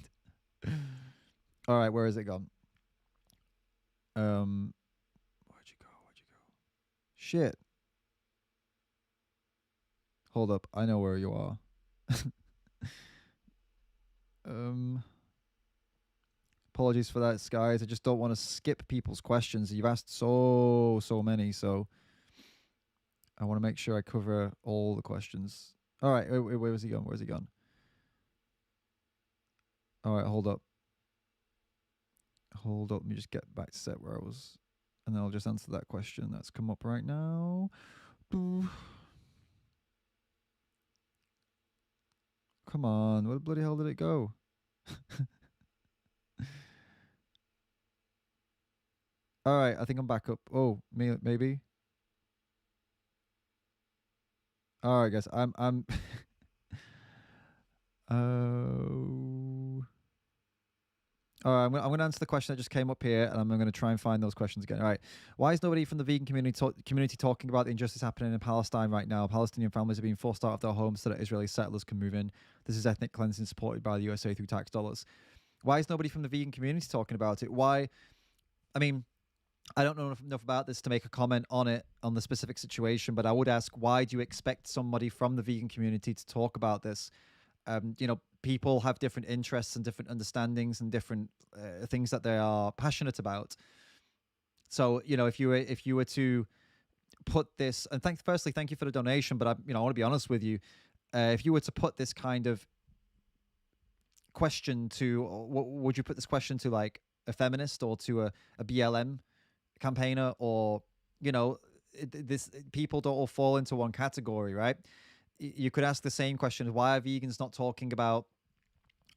All right, where has it gone? Where'd you go? Where'd you go? Shit. Hold up, I know where you are. Apologies for that, guys. I just don't want to skip people's questions. You've asked so many, so I want to make sure I cover all the questions. All right, where was he gone? Where's he gone? All right, hold up. Let me just get back to set where I was, and then I'll just answer that question that's come up right now. Come on, where the bloody hell did it go? All right, I think I'm back up. Oh, maybe. All right, guys, I'm oh. All right, I'm gonna answer the question that just came up here, and I'm gonna try and find those questions again. All right, why is nobody from the vegan community talking about the injustice happening in Palestine right now? Palestinian families are being forced out of their homes so that Israeli settlers can move in. This is ethnic cleansing supported by the USA through tax dollars. Why is nobody from the vegan community talking about it? Why? I mean, I don't know enough about this to make a comment on it, on the specific situation, but I would ask, why do you expect somebody from the vegan community to talk about this? You know, people have different interests and different understandings and different things that they are passionate about. So, you know, if you were to put this, and firstly, thank you for the donation, but I want to be honest with you. If you were to put this kind of question to, would you put this question to like a feminist or to a BLM campaigner, or people don't all fall into one category, right? You could ask the same question: why are vegans not talking about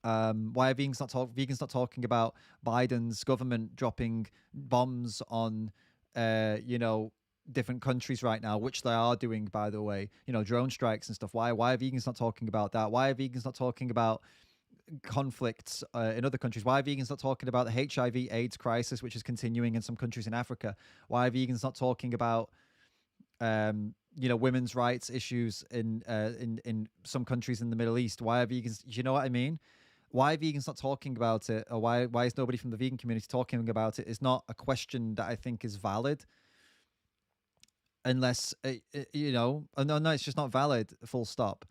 vegans not talking about Biden's government dropping bombs on different countries right now, which they are doing, by the way, drone strikes and stuff. Why are vegans not talking about that? Why are vegans not talking about conflicts in other countries? Why are vegans not talking about the HIV/AIDS crisis, which is continuing in some countries in Africa? Why are vegans not talking about women's rights issues in some countries in the Middle East? Why are vegans? You know what I mean? Why are vegans not talking about it, or why is nobody from the vegan community talking about it? Is not a question that I think is valid, unless no, it's just not valid. Full stop.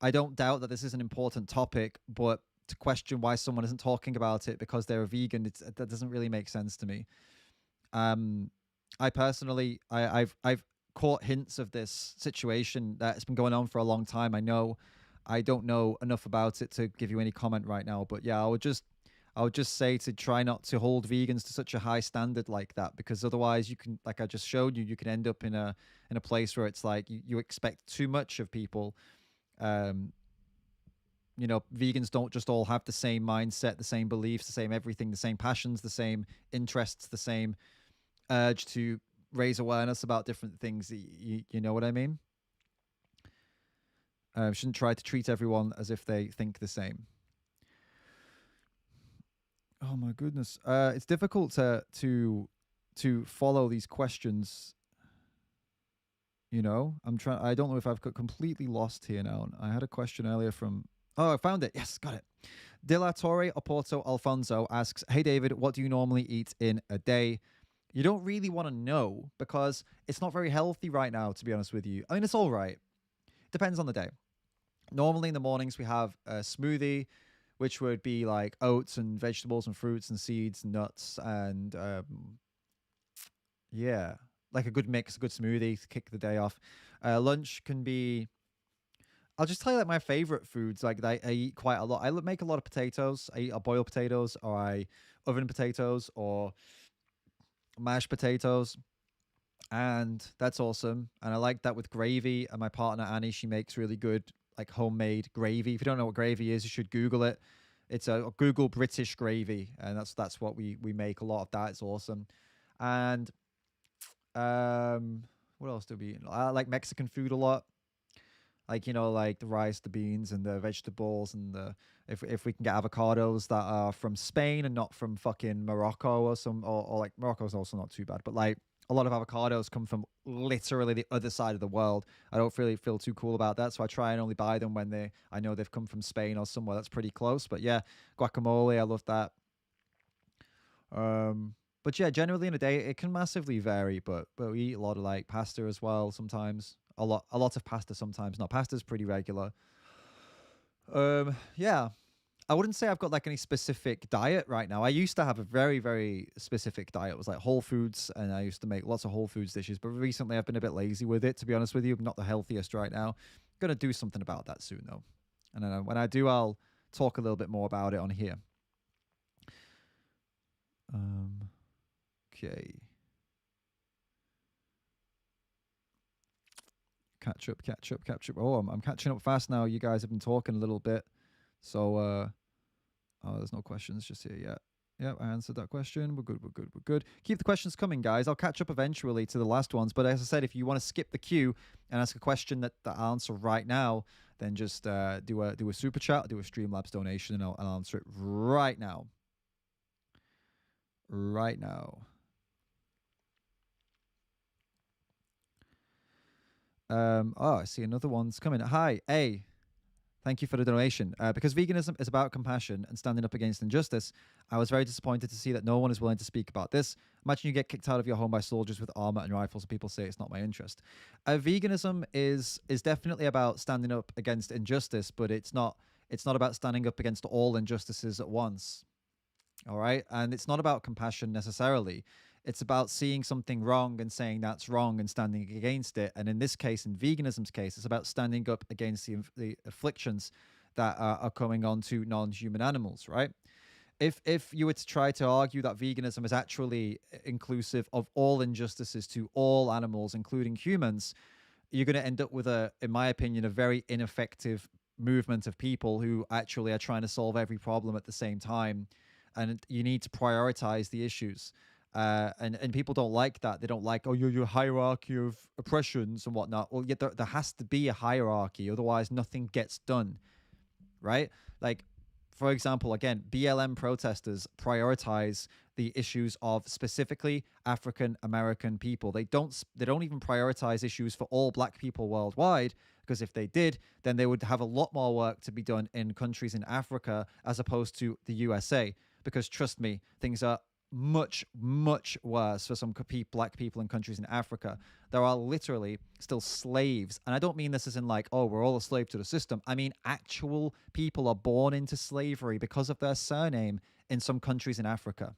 I don't doubt that this is an important topic, but to question why someone isn't talking about it because they're a vegan, that doesn't really make sense to me. I personally, I've caught hints of this situation that's been going on for a long time. I don't know enough about it to give you any comment right now, but yeah, I would just say to try not to hold vegans to such a high standard like that, because otherwise you can, like I just showed you, you can end up in a place where it's like you expect too much of people. Vegans don't just all have the same mindset, the same beliefs, the same everything, the same passions, the same interests, the same urge to raise awareness about different things. You know what I mean? Shouldn't try to treat everyone as if they think the same. Oh my goodness. It's difficult to follow these questions. I don't know if I've got completely lost here now. I had a question earlier from, I found it. Yes, got it. De La Torre Oporto Alfonso asks, hey David, what do you normally eat in a day? You don't really want to know, because it's not very healthy right now, to be honest with you. I mean, it's all right. Depends on the day. Normally in the mornings we have a smoothie, which would be like oats and vegetables and fruits and seeds and nuts and like a good mix, a good smoothie to kick the day off. Lunch can be, I'll just tell you like my favorite foods, like I eat quite a lot. I make a lot of potatoes. I eat boiled potatoes, or I oven potatoes, or mashed potatoes, and that's awesome. And I like that with gravy. And my partner Annie, she makes really good like homemade gravy. If you don't know what gravy is, you should Google it. It's a Google British gravy, and that's what we make a lot of. That it's awesome. And what else do we eat? I like Mexican food a lot. like like the rice, the beans, and the vegetables, and the if we can get avocados that are from Spain and not from fucking Morocco or or like Morocco's also not too bad, but like a lot of avocados come from literally the other side of the world. I don't really feel too cool about that, so I try and only buy them when I know they've come from Spain or somewhere that's pretty close. But yeah, guacamole, I love that. But yeah, generally in a day it can massively vary, but we eat a lot of like pasta as well sometimes. A lot of pasta sometimes. Not pasta's pretty regular. Yeah. I wouldn't say I've got like any specific diet right now. I used to have a very, very specific diet. It was like whole foods, and I used to make lots of whole foods dishes. But recently, I've been a bit lazy with it, to be honest with you. I'm not the healthiest right now. Gonna do something about that soon, though. And then when I do, I'll talk a little bit more about it on here. Um, okay. Catch up, catch up, catch up. Oh, I'm catching up fast now. You guys have been talking a little bit, so oh, there's no questions just here yet. Yep, I answered that question. We're good, we're good, we're good. Keep the questions coming, guys. I'll catch up eventually to the last ones. But as I said, if you want to skip the queue and ask a question that I'll answer right now, then just do a super chat, do a Streamlabs donation, and I'll answer it right now. Right now. Oh, I see another one's coming. Hi, A. Thank you for the donation. Because veganism is about compassion and standing up against injustice, I was very disappointed to see that no one is willing to speak about this. Imagine you get kicked out of your home by soldiers with armor and rifles, and people say it's not my interest. Veganism is definitely about standing up against injustice, but it's not. It's not about standing up against all injustices at once. All right, and it's not about compassion necessarily. It's about seeing something wrong and saying that's wrong and standing against it. And in this case, in veganism's case, it's about standing up against the afflictions that are coming on to non-human animals, right? If you were to try to argue that veganism is actually inclusive of all injustices to all animals, including humans, you're going to end up with in my opinion, a very ineffective movement of people who actually are trying to solve every problem at the same time. And you need to prioritize the issues. And people don't like that. They don't like, oh, your hierarchy of oppressions and whatnot. Well, yeah, there has to be a hierarchy, otherwise nothing gets done, right? Like, for example, again, BLM protesters prioritize the issues of specifically African American people. They don't even prioritize issues for all black people worldwide, because if they did, then they would have a lot more work to be done in countries in Africa as opposed to the USA. Because trust me, things are much, much worse for some black people in countries in Africa. There are literally still slaves. And I don't mean this as in like, oh, we're all a slave to the system. I mean, actual people are born into slavery because of their surname in some countries in Africa.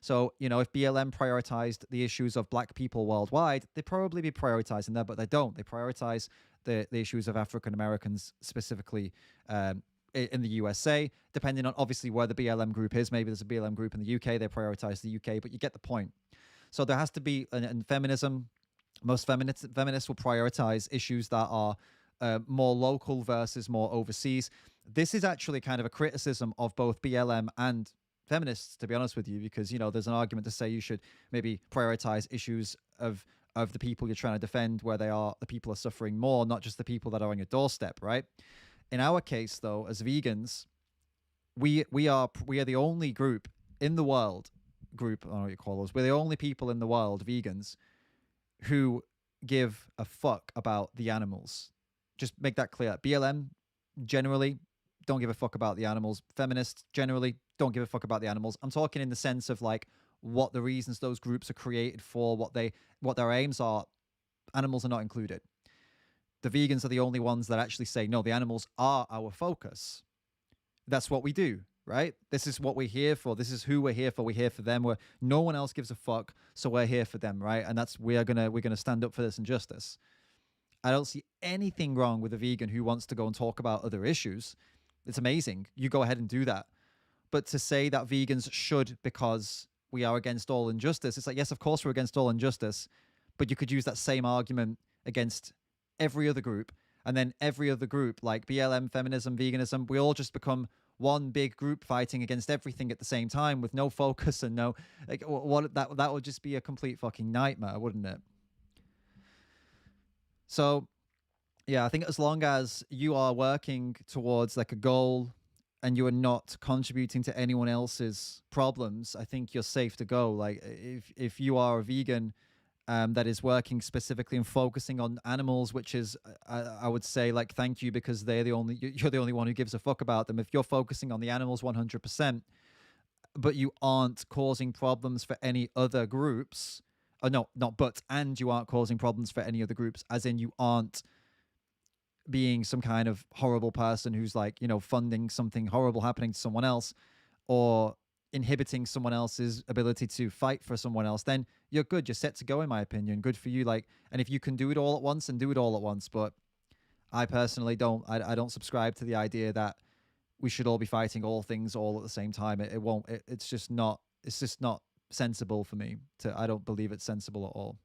So, if BLM prioritized the issues of black people worldwide, they'd probably be prioritizing that, but they don't. They prioritize the issues of African Americans specifically in the USA, depending on obviously where the BLM group is. Maybe there's a BLM group in the UK, they prioritize the UK, but you get the point. So there has to be, in feminism, most feminists will prioritize issues that are more local versus more overseas. This is actually kind of a criticism of both BLM and feminists, to be honest with you, because, there's an argument to say you should maybe prioritize issues of the people you're trying to defend, where the people are suffering more, not just the people that are on your doorstep, right? In our case, though, as vegans, we are the only group in the world. I don't know what you call those. We're the only people in the world, vegans, who give a fuck about the animals. Just make that clear. BLM generally don't give a fuck about the animals. Feminists generally don't give a fuck about the animals. I'm talking in the sense of like what the reasons those groups are created for, what their aims are. Animals are not included. The vegans are the only ones that actually say, no, the animals are our focus. That's what we do, right? This is what we're here for. This is who we're here for. We're here for them. No one else gives a fuck, so we're here for them, right? And we're gonna stand up for this injustice. I don't see anything wrong with a vegan who wants to go and talk about other issues. It's amazing. You go ahead and do that. But to say that vegans should, because we are against all injustice, it's like, yes, of course we're against all injustice, but you could use that same argument against every other group, and then every other group like BLM, feminism, veganism, we all just become one big group fighting against everything at the same time with no focus and no like that would just be a complete fucking nightmare, wouldn't it? So Yeah, I think as long as you are working towards like a goal and you are not contributing to anyone else's problems, I think you're safe to go. Like if you are a vegan that is working specifically and focusing on animals, which is I would say like thank you, because you're the only one who gives a fuck about them. If you're focusing on the animals 100%, but you aren't causing problems for any other groups, no, not but, and you aren't causing problems for any other groups, as in you aren't being some kind of horrible person who's like, funding something horrible happening to someone else, or inhibiting someone else's ability to fight for someone else, then you're good. You're set to go, in my opinion. Good for you. Like, and if you can do it all at once, and do it all at once. But I personally don't. I don't subscribe to the idea that we should all be fighting all things all at the same time. It won't. It's just not. It's just not sensible for me. I don't believe it's sensible at all.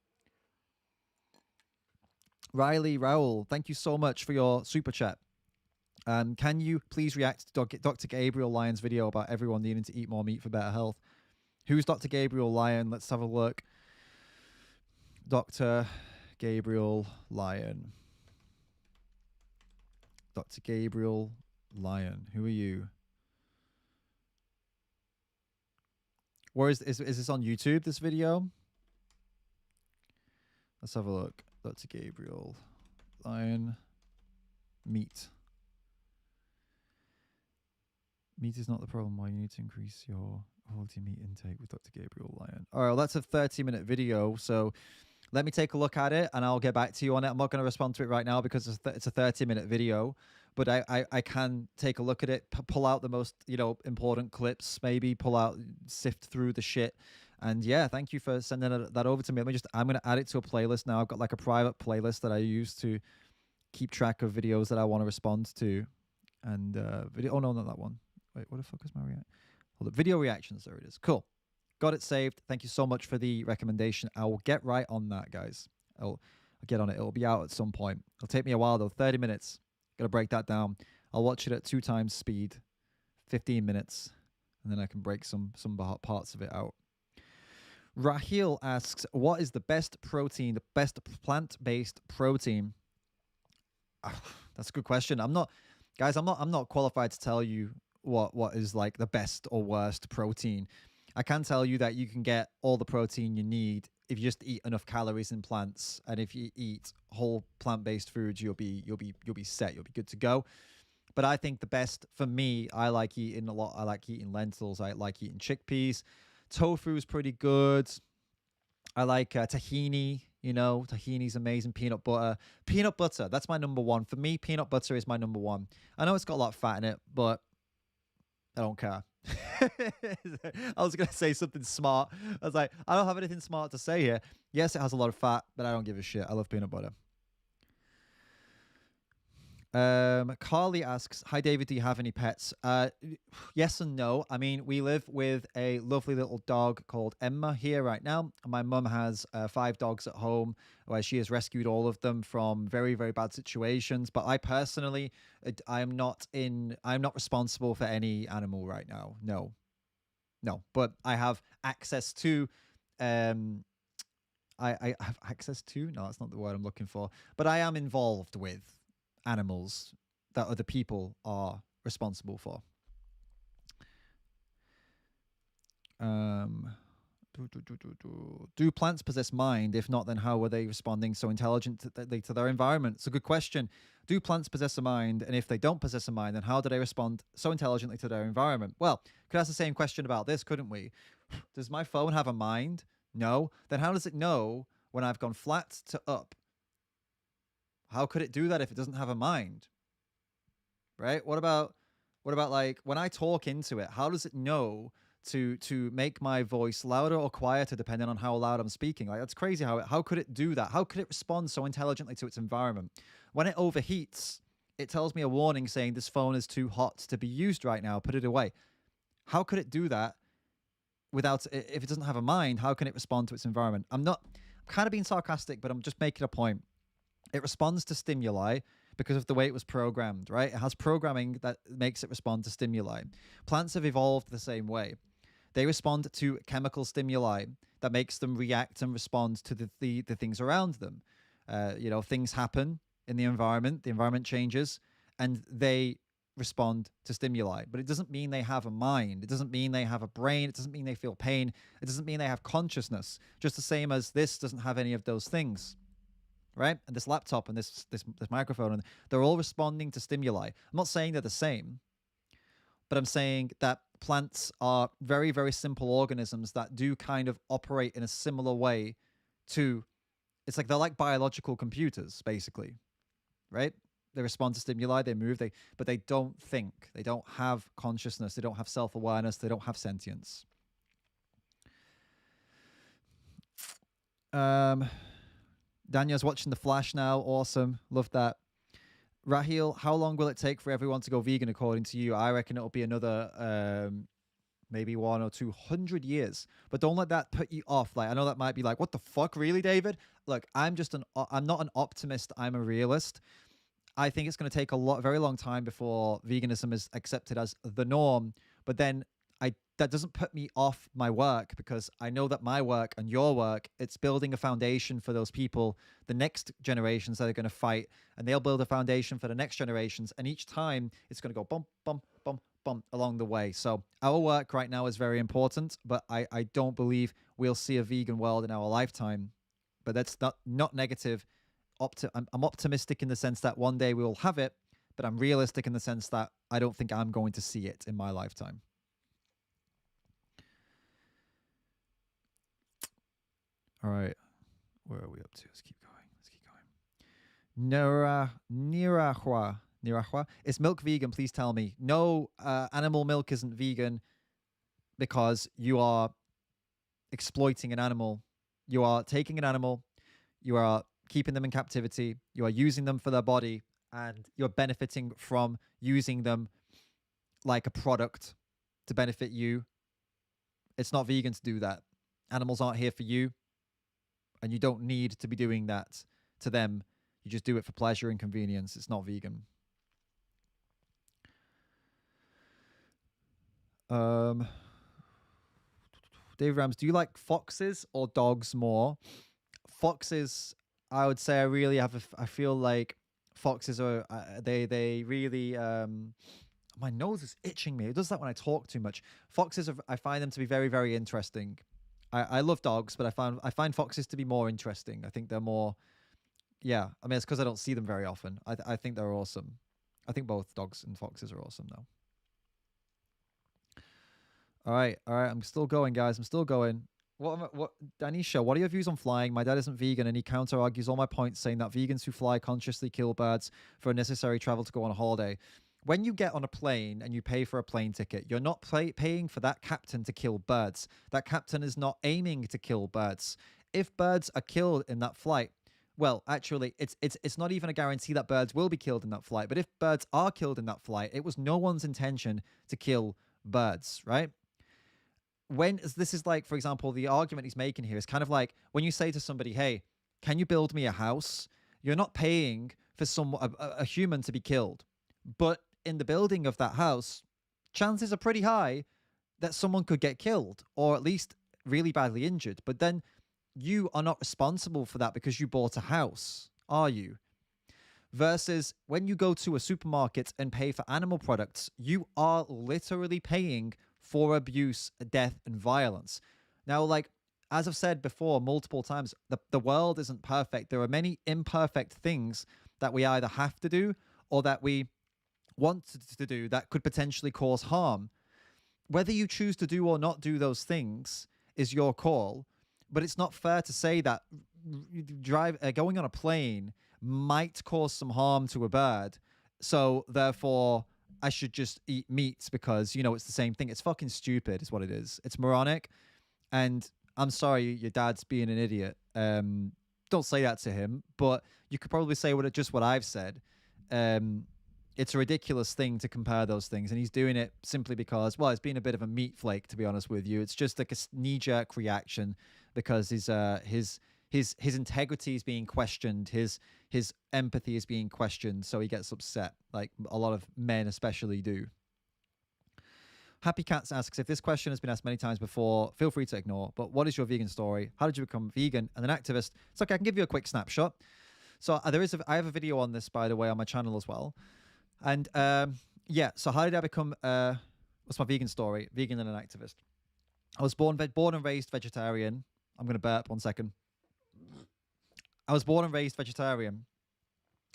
Riley Rowell, thank you so much for your super chat. Can you please react to Dr. Gabriel Lyon's video about everyone needing to eat more meat for better health? Who's Dr. Gabriel Lyon? Let's have a look. Dr. Gabriel Lyon. Dr. Gabriel Lyon. Who are you? Where is this on YouTube, this video? Let's have a look. Dr. Gabriel Lyon. Meat. Meat is not the problem. Why you need to increase your quality meat intake with Dr. Gabriel Lyon. All right, well, that's a 30-minute video. So let me take a look at it and I'll get back to you on it. I'm not going to respond to it right now because it's a 30-minute video, but I can take a look at it, pull out the most, important clips, maybe sift through the shit. And yeah, thank you for sending that over to me. I'm going to add it to a playlist now. I've got like a private playlist that I use to keep track of videos that I want to respond to. And oh no, not that one. Wait, what the fuck is my reaction? Hold up, video reactions. There it is. Cool. Got it saved. Thank you so much for the recommendation. I will get right on that, guys. I'll get on it. It'll be out at some point. It'll take me a while though. 30 minutes. Got to break that down. I'll watch it at 2 times speed, 15 minutes, and then I can break some parts of it out. Rahil asks, what is the best protein, the best plant-based protein? That's a good question. I'm not qualified to tell you what is like the best or worst protein. I can tell you that you can get all the protein you need if you just eat enough calories in plants, and if you eat whole plant-based foods, you'll be set. You'll be good to go. But I think the best for me, I like eating lentils. I like eating chickpeas. Tofu is pretty good. I like tahini. Tahini's amazing. Peanut butter. That's my number one. For me, peanut butter is my number one. I know it's got a lot of fat in it, but I don't care. I was going to say something smart. I was like, I don't have anything smart to say here. Yes, it has a lot of fat, but I don't give a shit. I love peanut butter. Carly asks, hi David, do you have any pets? Yes and no. I mean, we live with a lovely little dog called Emma here right now. My mum has 5 dogs at home where she has rescued all of them from very, very bad situations. But I personally, I'm not responsible for any animal right now. No. But I have access to, I have access to, no, that's not the word I'm looking for, but I am involved with animals that other people are responsible for. Do plants possess mind? If not, then how are they responding so intelligently to their environment? It's a good question. Do plants possess a mind? And if they don't possess a mind, then how do they respond so intelligently to their environment? Well, could ask the same question about this, couldn't we? Does my phone have a mind? No. Then how does it know when I've gone flat to up? How could it do that if it doesn't have a mind? Right? What about like when I talk into it, how does it know to make my voice louder or quieter depending on how loud I'm speaking? Like, that's crazy. How could it do that? How could it respond so intelligently to its environment? When it overheats, it tells me a warning saying this phone is too hot to be used right now. Put it away. How could it do that if it doesn't have a mind? How can it respond to its environment? I'm kind of being sarcastic, but I'm just making a point. It responds to stimuli because of the way it was programmed, right? It has programming that makes it respond to stimuli. Plants have evolved the same way. They respond to chemical stimuli that makes them react and respond to the things around them. Things happen. in the environment changes, and they respond to stimuli. But it doesn't mean they have a mind. It doesn't mean they have a brain. It doesn't mean they feel pain. It doesn't mean they have consciousness. Just the same as this doesn't have any of those things, right? And this laptop and this microphone, and they're all responding to stimuli. I'm not saying they're the same, but I'm saying that plants are very, very simple organisms that do kind of operate in a similar way to, it's like they're like biological computers, basically, right? They respond to stimuli, they move, but they don't think. They don't have consciousness. They don't have self-awareness. They don't have sentience. Daniel's watching The Flash now. Awesome. Love that. Raheel, how long will it take for everyone to go vegan according to you? I reckon it'll be another maybe 100 or 200 years. But don't let that put you off. Like, I know that might be like, what the fuck, really, David? Look, I'm not an optimist. I'm a realist. I think it's going to take a very long time before veganism is accepted as the norm. But then that doesn't put me off my work, because I know that my work and your work, it's building a foundation for those people, the next generations that are going to fight, and they'll build a foundation for the next generations. And each time it's going to go bump, bump, bump, bump along the way. So our work right now is very important, but I don't believe we'll see a vegan world in our lifetime. But that's not negative. I'm optimistic in the sense that one day we will have it, but I'm realistic in the sense that I don't think I'm going to see it in my lifetime. All right, where are we up to? Let's keep going. Nirahua. Is milk vegan? Please tell me. No, animal milk isn't vegan because you are exploiting an animal. You are taking an animal, you are keeping them in captivity, you are using them for their body, and you're benefiting from using them like a product to benefit you. It's not vegan to do that. Animals aren't here for you, and you don't need to be doing that to them. You just do it for pleasure and convenience. It's not vegan. Dave Rams, do you like foxes or dogs more? Foxes, I would say I really have I feel like foxes are, they really, my nose is itching me. It does that when I talk too much. Foxes, I find them to be very, very interesting. I love dogs, but I find foxes to be more interesting. I think they're more, yeah. I mean, it's because I don't see them very often. I think they're awesome. I think both dogs and foxes are awesome, though. All right. I'm still going, guys. I'm still going. What, Danisha, what are your views on flying? My dad isn't vegan, and he counter argues all my points, saying that vegans who fly consciously kill birds for unnecessary travel to go on a holiday. When you get on a plane and you pay for a plane ticket, you're not paying for that captain to kill birds. That captain is not aiming to kill birds. If birds are killed in that flight, well, actually, it's not even a guarantee that birds will be killed in that flight. But if birds are killed in that flight, it was no one's intention to kill birds, right? This is like, for example, the argument he's making here is kind of like when you say to somebody, hey, can you build me a house? You're not paying for a human to be killed. But in the building of that house, chances are pretty high that someone could get killed or at least really badly injured. But then you are not responsible for that because you bought a house, are you? Versus when you go to a supermarket and pay for animal products, you are literally paying for abuse, death, and violence. Now, like, as I've said before multiple times, the world isn't perfect. There are many imperfect things that we either have to do or that we want to do that could potentially cause harm. Whether you choose to do or not do those things is your call, but it's not fair to say that going on a plane might cause some harm to a bird, so therefore I should just eat meat because, it's the same thing. It's fucking stupid is what it is. It's moronic, and I'm sorry your dad's being an idiot. Don't say that to him, but you could probably say what I've said. It's a ridiculous thing to compare those things, and he's doing it simply because, well, it's been a bit of a meat flake, to be honest with you. It's just like a knee-jerk reaction because his integrity is being questioned, his empathy is being questioned, so he gets upset, like a lot of men especially do. Happy Cats asks, if this question has been asked many times before, feel free to ignore, but what is your vegan story? How did you become vegan and an activist? It's okay, I can give you a quick snapshot. So I have a video on this, by the way, on my channel as well. And yeah, so how did I become what's my vegan story? Vegan and an activist. I was born and raised vegetarian. I'm gonna burp 1 second. I was born and raised vegetarian,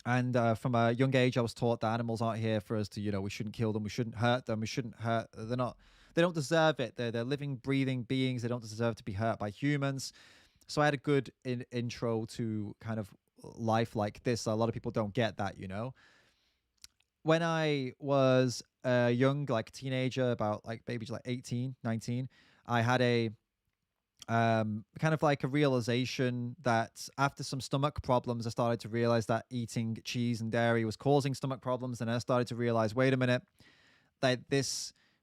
and from a young age, I was taught that animals aren't here for us to, we shouldn't kill them, we shouldn't hurt them, we shouldn't hurt. They're not. They don't deserve it. They're living, breathing beings. They don't deserve to be hurt by humans. So I had a good intro to kind of life like this. A lot of people don't get that, When I was young, like a teenager, about like maybe like 18, 19, I had a kind of like a realization that after some stomach problems, I started to realize that eating cheese and dairy was causing stomach problems. And I started to realize, wait a minute, that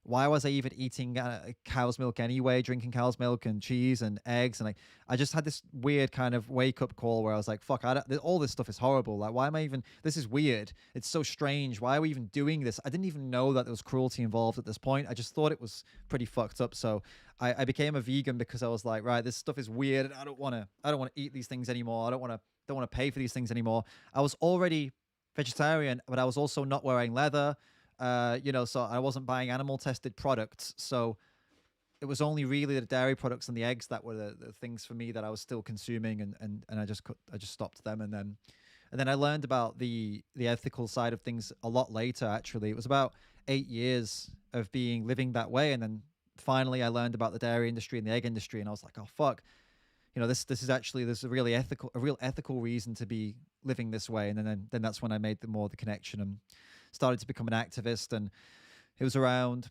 why was I even eating cow's milk anyway, drinking cow's milk and cheese and eggs? And I just had this weird kind of wake up call where I was like, fuck, all this stuff is horrible. Like, why am I even, this is weird. It's so strange. Why are we even doing this? I didn't even know that there was cruelty involved at this point. I just thought it was pretty fucked up. So I became a vegan because I was like, right, this stuff is weird. And I don't want to eat these things anymore. I don't want to pay for these things anymore. I was already vegetarian, but I was also not wearing leather. So I wasn't buying animal tested products. So it was only really the dairy products and the eggs that were the things for me that I was still consuming, and I just stopped them. And then I learned about the ethical side of things a lot later. Actually, it was about 8 years of living that way, and then finally I learned about the dairy industry and the egg industry, and I was like, oh fuck, this is actually, there's a real ethical reason to be living this way. And then that's when I made the connection and started to become an activist. And it was around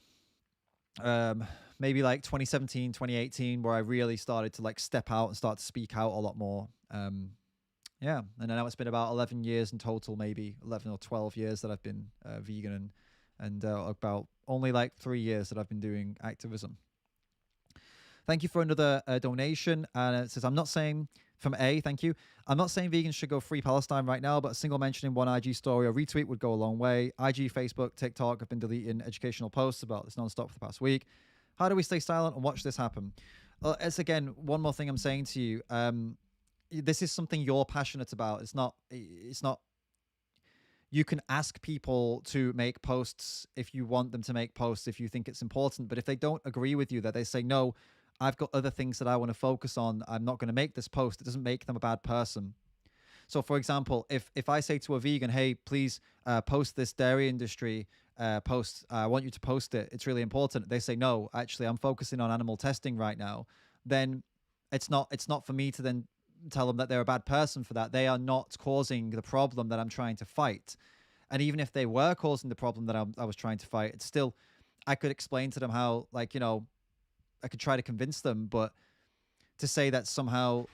maybe like 2017, 2018, where I really started to like step out and start to speak out a lot more. Yeah. And now it's been about 11 years in total, maybe 11 or 12 years that I've been vegan, and about only like 3 years that I've been doing activism. Thank you for another donation. And it says, I'm not saying, from A, thank you. I'm not saying vegans should go free Palestine right now, but a single mention in one IG story or retweet would go a long way. IG, Facebook, TikTok have been deleting educational posts about this nonstop for the past week. How do we stay silent and watch this happen? It's again, one more thing I'm saying to you. This is something you're passionate about. It's not, you can ask people to make posts if you want them to make posts, if you think it's important. But if they don't agree with you, that they say, no, I've got other things that I want to focus on, I'm not going to make this post, it doesn't make them a bad person. So for example, if I say to a vegan, hey, please post this dairy industry post, I want you to post it, it's really important. They say, no, actually, I'm focusing on animal testing right now. Then it's not for me to then tell them that they're a bad person for that. They are not causing the problem that I'm trying to fight. And even if they were causing the problem that I was trying to fight, it's still, I could explain to them how, like, I could try to convince them, but to say that somehow,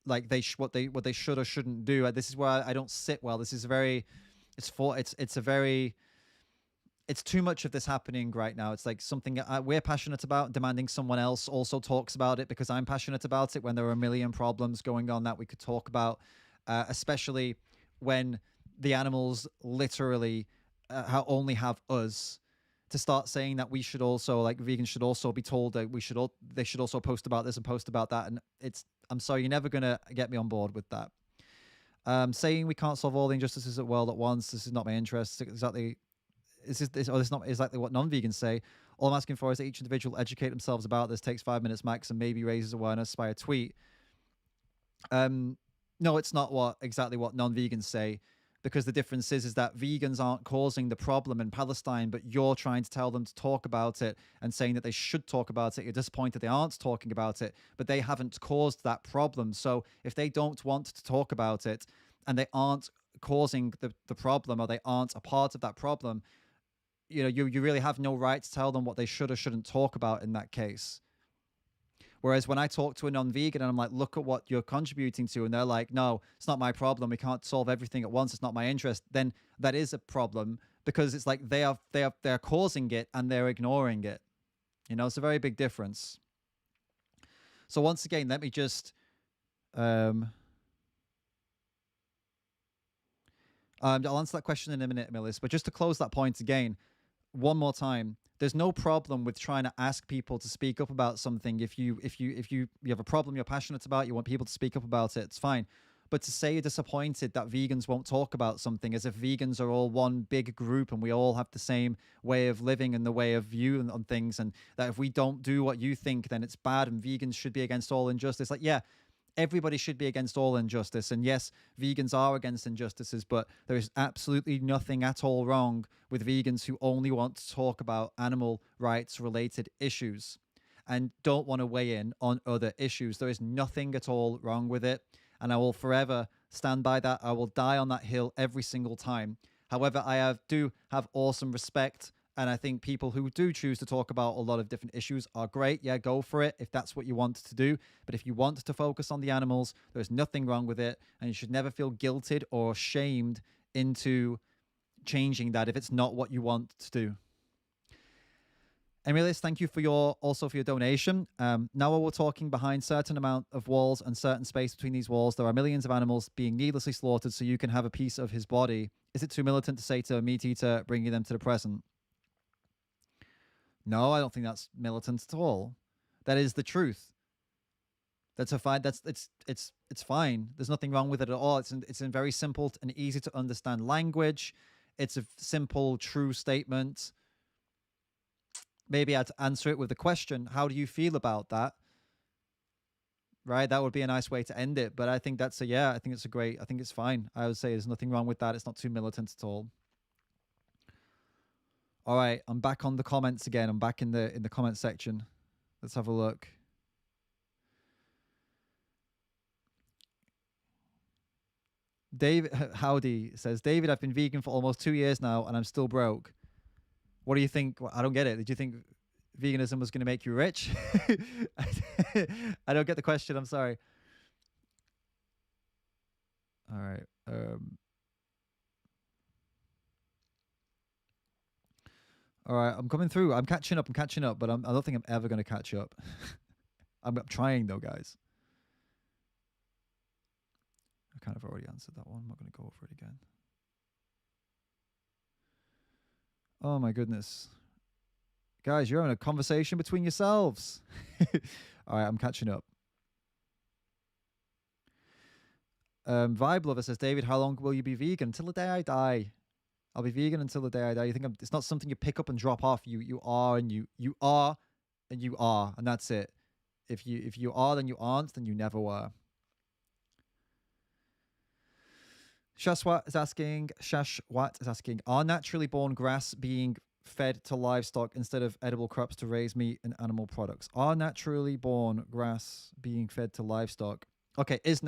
like what they should or shouldn't do, this is where I don't sit well. This is it's too much of this happening right now. It's like something we're passionate about, demanding someone else also talks about it because I'm passionate about it, when there are a million problems going on that we could talk about, especially when the animals literally only have us. To start saying that we should also, like, vegans should also be told that they should also post about this and post about that, and I'm sorry, you're never gonna get me on board with that. Saying we can't solve all the injustices of the world at once, this is not my interest. Exactly, this is not exactly what non-vegans say. All I'm asking for is that each individual educate themselves about this. Takes 5 minutes max, and maybe raises awareness by a tweet. No, it's not exactly what non-vegans say. Because the difference is that vegans aren't causing the problem in Palestine, but you're trying to tell them to talk about it and saying that they should talk about it. You're disappointed they aren't talking about it, but they haven't caused that problem. So if they don't want to talk about it and they aren't causing the problem, or they aren't a part of that problem, you really have no right to tell them what they should or shouldn't talk about in that case. Whereas when I talk to a non-vegan and I'm like, look at what you're contributing to, and they're like, no, it's not my problem, we can't solve everything at once, it's not my interest, then that is a problem, because it's like they're causing it and they're ignoring it. It's a very big difference. So once again, let me just I'll answer that question in a minute, Millis, but just to close that point again, one more time, there's no problem with trying to ask people to speak up about something. If you have a problem you're passionate about, you want people to speak up about it, it's fine. But to say you're disappointed that vegans won't talk about something as if vegans are all one big group and we all have the same way of living and the way of view on things, and that if we don't do what you think, then it's bad and vegans should be against all injustice. Like, yeah, everybody should be against all injustice. And yes, vegans are against injustices, but there is absolutely nothing at all wrong with vegans who only want to talk about animal rights related issues and don't want to weigh in on other issues. There is nothing at all wrong with it. And I will forever stand by that. I will die on that hill every single time. However, do have awesome respect. And I think people who do choose to talk about a lot of different issues are great. Yeah, go for it if that's what you want to do. But if you want to focus on the animals, there's nothing wrong with it. And you should never feel guilted or shamed into changing that if it's not what you want to do. Emilius, thank you for your donation. Now while we're talking, behind certain amount of walls and certain space between these walls, there are millions of animals being needlessly slaughtered so you can have a piece of his body. Is it too militant to say to a meat eater, bringing them to the present? No, I don't think that's militant at all. That is the truth. That's a fine. It's fine. There's nothing wrong with it at all. It's in very simple and easy to understand language. It's a simple, true statement. Maybe I'd answer it with a question. How do you feel about that? Right? That would be a nice way to end it. But I think I think it's fine. I would say there's nothing wrong with that. It's not too militant at all. All right, I'm back on the comments again. I'm back in the comment section. Let's have a look. David Howdy says, David, I've been vegan for almost 2 years now and I'm still broke. What do you think? I don't get it. Did you think veganism was going to make you rich? I don't get the question. I'm sorry. All right. All right, I'm coming through. I'm catching up, but I don't think I'm ever going to catch up. I'm trying, though, guys. I kind of already answered that one. I'm not going to go over it again. Oh, my goodness. Guys, you're having a conversation between yourselves. All right, I'm catching up. Vibe Lover says, David, how long will you be vegan? Until the day I die. I'll be vegan until the day I die. You think it's not something you pick up and drop off. You are and you are and you are, and that's it. If you are, then you aren't, then you never were. Shashwat is asking, are naturally born grass being fed to livestock instead of edible crops to raise meat and animal products? Are naturally born grass being fed to livestock? Okay, is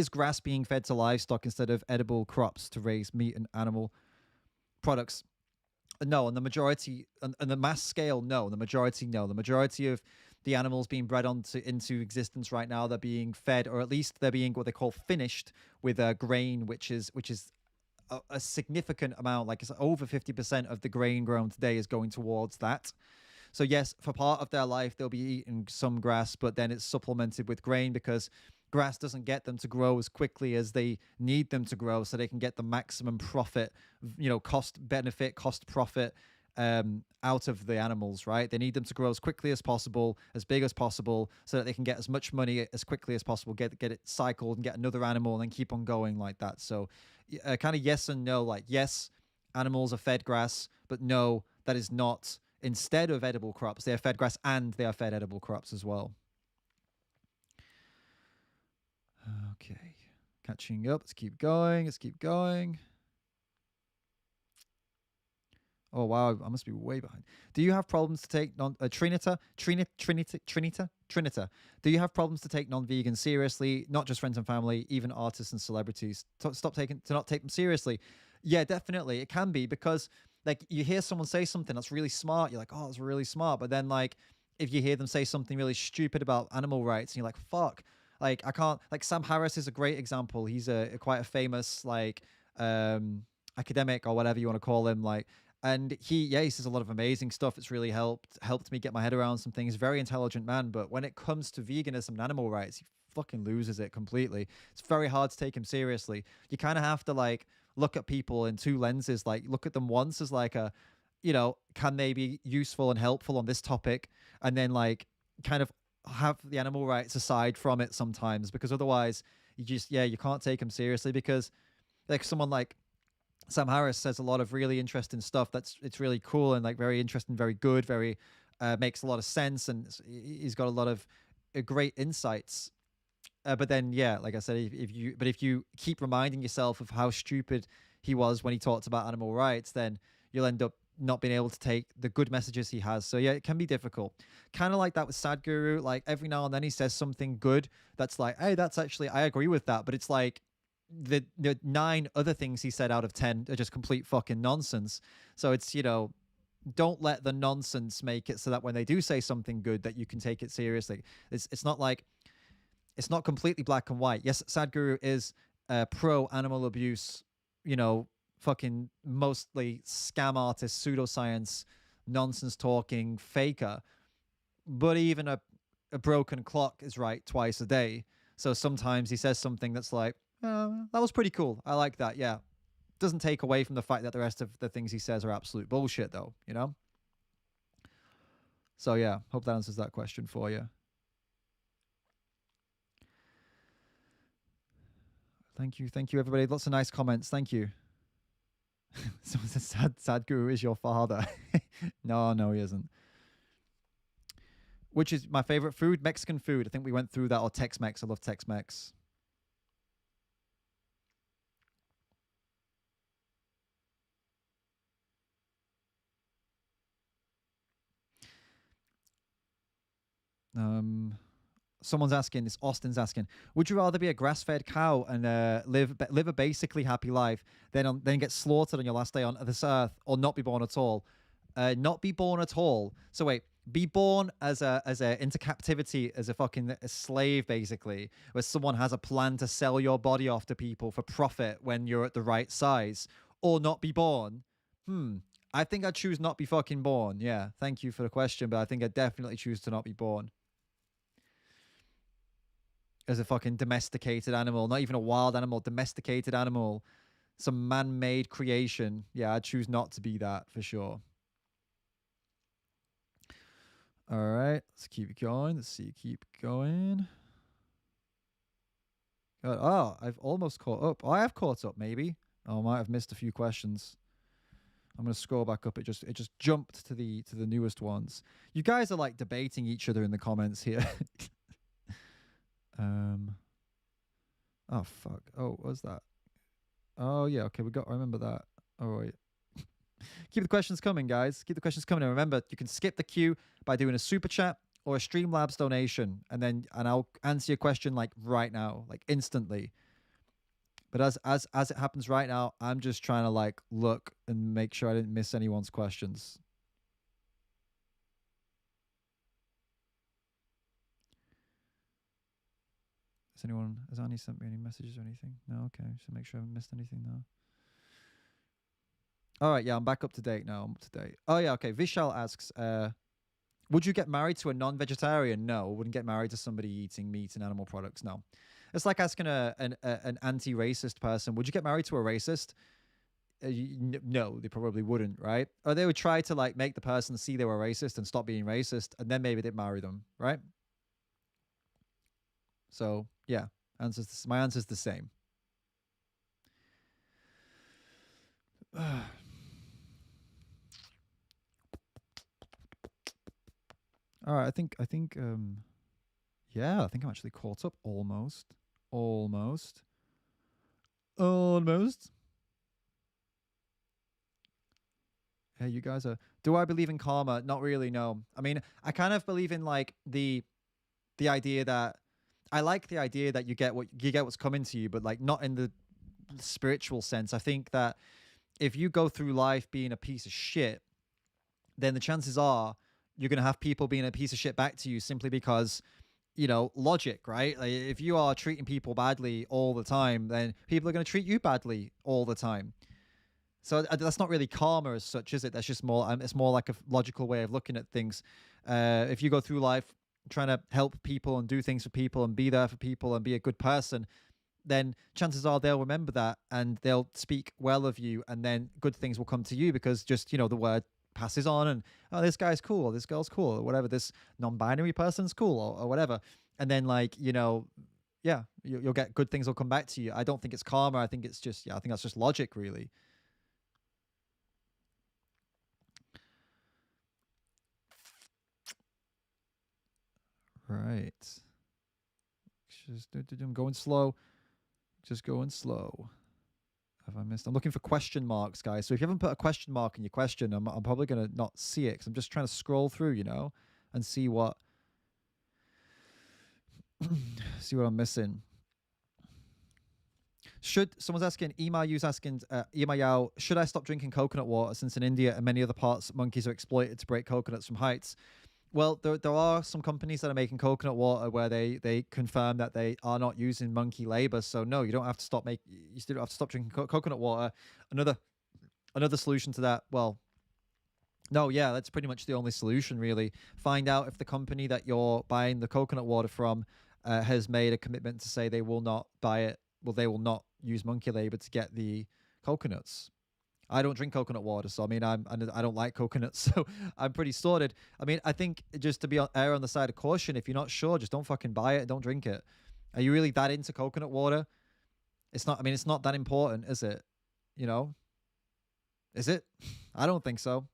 grass being fed to livestock instead of edible crops to raise meat and animal products? No, on the majority, on the mass scale, no. On the majority, no. The majority of the animals being bred into existence right now, they're being fed, or at least they're being what they call finished with grain, which is a significant amount, like it's over 50% of the grain grown today is going towards that. So yes, for part of their life, they'll be eating some grass, but then it's supplemented with grain because grass doesn't get them to grow as quickly as they need them to grow so they can get the maximum profit, cost profit out of the animals, right? They need them to grow as quickly as possible, as big as possible, so that they can get as much money as quickly as possible, get it cycled and get another animal and then keep on going like that. So kind of yes and no, like yes, animals are fed grass, but no, that is not instead of edible crops. They are fed grass and they are fed edible crops as well. Okay, catching up. Let's keep going. Oh wow, I must be way behind. Do you have problems to take Trinita? Do you have problems to take non-vegan seriously? Not just friends and family, even artists and celebrities. To not take them seriously. Yeah, definitely, it can be because like you hear someone say something that's really smart, you're like, oh, that's really smart. But then like if you hear them say something really stupid about animal rights, and you're like, fuck. Like I can't. Like Sam Harris is a great example. He's quite a famous like academic or whatever you want to call him. Like. And he says a lot of amazing stuff. It's really helped me get my head around some things. Very intelligent man, but when it comes to veganism and animal rights, he fucking loses it completely. It's very hard to take him seriously. You kind of have to like look at people in two lenses. Like look at them once as like a, can they be useful and helpful on this topic, and then like kind of have the animal rights aside from it sometimes, because otherwise you can't take them seriously because like someone like Sam Harris says a lot of really interesting stuff. It's really cool and like very interesting, very good, very makes a lot of sense, and he's got a lot of great insights. But then, yeah, like I said, if you keep reminding yourself of how stupid he was when he talked about animal rights, then you'll end up not being able to take the good messages he has. So yeah, it can be difficult. Kind of like that with Sadhguru. Like every now and then he says something good that's like, hey, that's actually I agree with that, but it's like the 9 other things he said out of 10 are just complete fucking nonsense. So it's, don't let the nonsense make it so that when they do say something good that you can take it seriously. It's not like it's not completely black and white. Yes, Sadhguru is pro animal abuse, fucking mostly scam artist, pseudoscience, nonsense talking faker. But even a broken clock is right twice a day. So sometimes he says something that's like, that was pretty cool. I like that. Yeah. Doesn't take away from the fact that the rest of the things he says are absolute bullshit, though, So, yeah, hope that answers that question for you. Thank you, everybody. Lots of nice comments. Thank you. Someone says, Sadhguru is your father. No, he isn't. Which is my favorite food? Mexican food. I think we went through that, or Tex-Mex. I love Tex-Mex. Someone's asking, it's Austin's asking, would you rather be a grass-fed cow and live a basically happy life, then get slaughtered on your last day on this earth, or not be born at all? Not be born at all. So wait, be born as a into captivity as a slave, basically, where someone has a plan to sell your body off to people for profit when you're at the right size, or not be born. I think I'd choose not be fucking born. Yeah, thank you for the question, but I think I'd definitely choose to not be born. As a fucking domesticated animal, not even a wild animal, domesticated animal, some man-made creation. Yeah, I'd choose not to be that for sure. All right, let's keep going. Let's see, keep going. Oh, I've almost caught up. Oh, I have caught up, maybe. Oh, I might have missed a few questions. I'm gonna scroll back up. It just jumped to the newest ones. You guys are like debating each other in the comments here. Oh fuck. Oh, what was that? Oh yeah. Okay, I remember that. All right. Keep the questions coming, guys. Keep the questions coming. And remember, you can skip the queue by doing a super chat or a Streamlabs donation, and I'll answer your question like right now, like instantly. But as it happens right now, I'm just trying to like look and make sure I didn't miss anyone's questions. Has Annie sent me any messages or anything? No, okay. So make sure I haven't missed anything now. All right, yeah, I'm back up to date now. I'm up to date. Oh yeah, okay. Vishal asks, would you get married to a non-vegetarian? No, I wouldn't get married to somebody eating meat and animal products. No. It's like asking an anti-racist person, would you get married to a racist? No, they probably wouldn't, right? Or they would try to like make the person see they were racist and stop being racist, and then maybe they'd marry them, right? So yeah, my answer's the same. All right, I think yeah, I think I'm actually caught up almost. Hey, you guys are. Do I believe in karma? Not really. No. I mean, I kind of believe in like the idea that I like the idea that you get what's coming to you, but like not in the spiritual sense. I think that if you go through life being a piece of shit, then the chances are you're going to have people being a piece of shit back to you simply because, logic, right? Like if you are treating people badly all the time, then people are going to treat you badly all the time. So that's not really karma as such, is it? That's just more, it's more like a logical way of looking at things. If you go through life trying to help people and do things for people and be there for people and be a good person, then chances are they'll remember that and they'll speak well of you, and then good things will come to you because just, the word passes on, and oh, this guy's cool, or this girl's cool, or whatever, this non-binary person's cool, or whatever. And then like, yeah, you'll get good things will come back to you. I don't think it's karma. I think it's just, yeah, I think that's just logic, really. Right. I'm going slow. Just going slow. Have I missed? I'm looking for question marks, guys. So if you haven't put a question mark in your question, I'm probably going to not see it because I'm just trying to scroll through, and see what see what I'm missing. Should someone's asking, Ema asking, Ema Yao, should I stop drinking coconut water since in India and many other parts monkeys are exploited to break coconuts from heights? Well, there are some companies that are making coconut water where they confirm that they are not using monkey labor. So no, you don't have to you still don't have to stop drinking coconut water. Another solution to that, well, no, yeah, that's pretty much the only solution, really. Find out if the company that you're buying the coconut water from has made a commitment to say they will not buy it. Well, they will not use monkey labor to get the coconuts. I don't drink coconut water, so I mean, I don't like coconuts, so I'm pretty sorted. I mean, I think just to be err on the side of caution, if you're not sure, just don't fucking buy it. Don't drink it. Are you really that into coconut water? It's not. I mean, it's not that important, is it? You know, is it? I don't think so.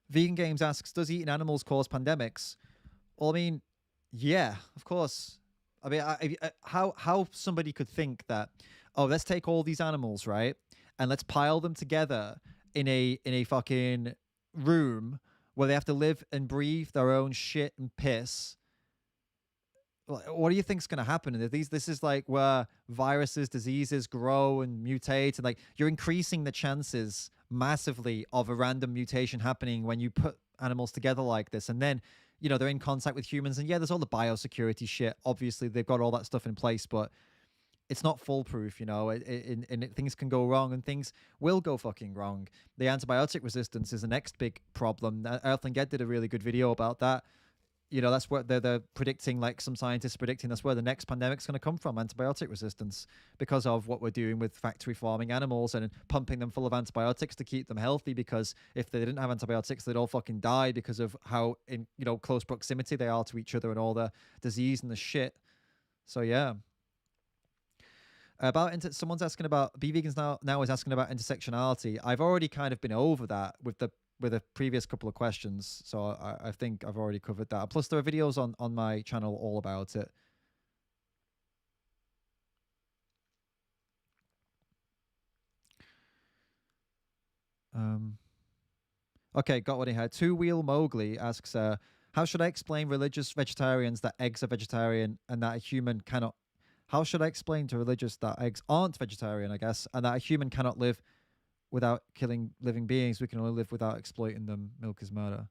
Vegan Games asks, does eating animals cause pandemics? Well, I mean, yeah, of course. I mean, how somebody could think that, oh, let's take all these animals, right, and let's pile them together in a fucking room where they have to live and breathe their own shit and piss. What do you think's going to happen? And this is like where viruses, diseases grow and mutate, and like you're increasing the chances massively of a random mutation happening when you put animals together like this, and then they're in contact with humans, and yeah, there's all the biosecurity shit. Obviously, they've got all that stuff in place, but it's not foolproof, things can go wrong, and things will go fucking wrong. The antibiotic resistance is the next big problem. Earthling Ged did a really good video about that. That's where they're predicting, like some scientists predicting that's where the next pandemic's going to come from, antibiotic resistance, because of what we're doing with factory farming animals and pumping them full of antibiotics to keep them healthy, because if they didn't have antibiotics, they'd all fucking die because of how in close proximity they are to each other and all the disease and the shit. So yeah. Someone's asking about Be Vegans now is asking about intersectionality. I've already kind of been over that with the previous couple of questions, so I think I've already covered that. Plus, there are videos on my channel all about it. Okay, got what he had. Two Wheel Mowgli asks, how should I explain religious vegetarians that eggs are vegetarian and that a human cannot? How should I explain to religious that eggs aren't vegetarian, I guess, and that a human cannot live without killing living beings? We can only live without exploiting them. Milk is murder.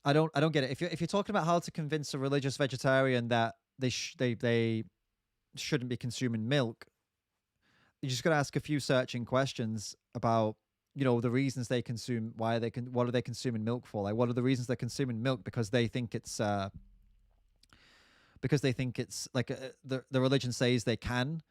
I don't get it. If you're talking about how to convince a religious vegetarian that they shouldn't be consuming milk, you just got to ask a few searching questions about the reasons they consume, what are they consuming milk for? Like, what are the reasons they're consuming milk? Because they think it's like the religion says they can.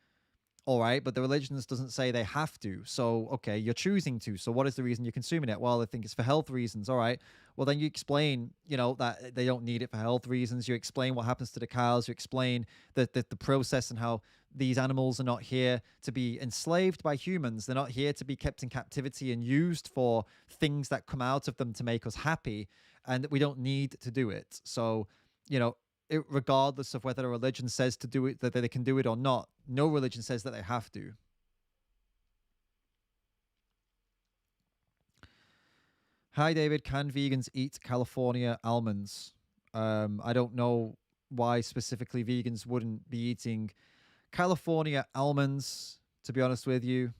All right, but the religions doesn't say they have to. So, okay, you're choosing to. So what is the reason you're consuming it? Well, I think it's for health reasons. All right. Well, then you explain, that they don't need it for health reasons. You explain what happens to the cows. You explain the process and how these animals are not here to be enslaved by humans. They're not here to be kept in captivity and used for things that come out of them to make us happy. And we don't need to do it. So, regardless of whether a religion says to do it, that they can do it or not, no religion says that they have to. Hi, David. Can vegans eat California almonds? I don't know why specifically vegans wouldn't be eating California almonds, to be honest with you.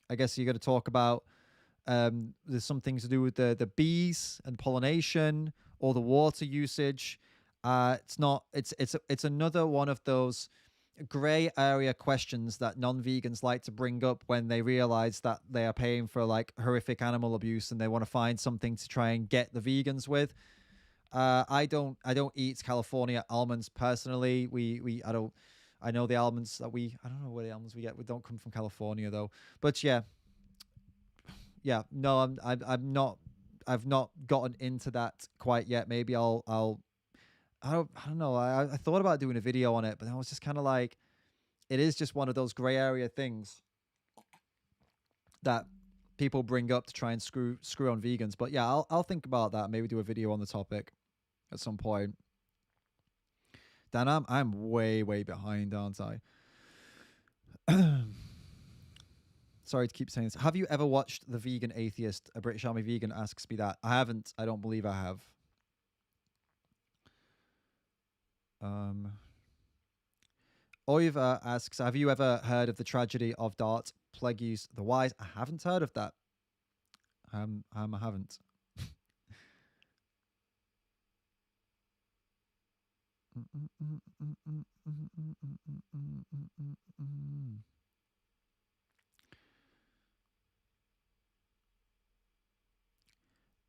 I guess you're going to talk about there's some things to do with the bees and pollination or the water usage. It's another one of those gray area questions that non-vegans like to bring up when they realize that they are paying for like horrific animal abuse and they want to find something to try and get the vegans with. I don't eat California almonds personally. I know the almonds that I don't know where the almonds we get. We don't come from California though. But yeah, no, I'm not I've not gotten into that quite yet. Maybe I don't know. I thought about doing a video on it, but I was just kind of like, it is just one of those gray area things that people bring up to try and screw on vegans. But yeah, I'll think about that. Maybe do a video on the topic at some point. Dan, I'm way behind, aren't I? Sorry to keep saying this. Have you ever watched The Vegan Atheist? A British Army vegan asks me that. I haven't. I don't believe I have. Oiva asks, have you ever heard of the tragedy of Dart Plagueis the Wise? I haven't heard of that. I haven't.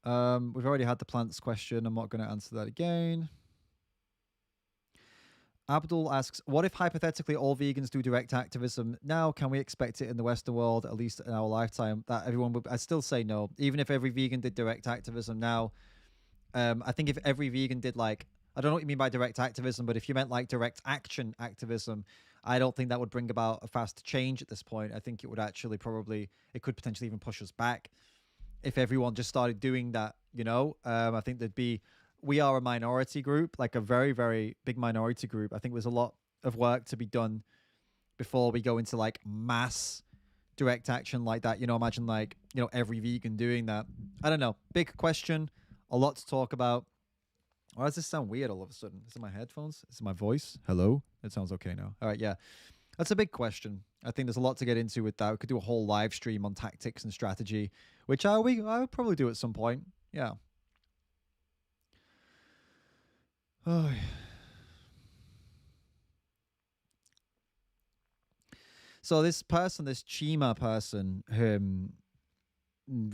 We've already had the plants question. I'm not going to answer that again. Abdul asks, what if hypothetically all vegans do direct activism now? Can we expect it in the Western world, at least in our lifetime, that everyone would? I still say no. Even if every vegan did direct activism now, I think if every vegan did, like, I don't know what you mean by direct activism, but if you meant like direct action activism, I don't think that would bring about a fast change at this point. I think it would actually it could potentially even push us back if everyone just started doing that, you know? I think we are a minority group, like a very, very big minority group. I think there's a lot of work to be done before we go into like mass direct action like that. You know, imagine like, you know, every vegan doing that. I don't know. Big question. A lot to talk about. Why does this sound weird all of a sudden? Is it my headphones? Is it my voice? Hello? It sounds okay now. All right, yeah. That's a big question. I think there's a lot to get into with that. We could do a whole live stream on tactics and strategy, which I would probably do at some point. Yeah. Oh. So this person, this Chima person,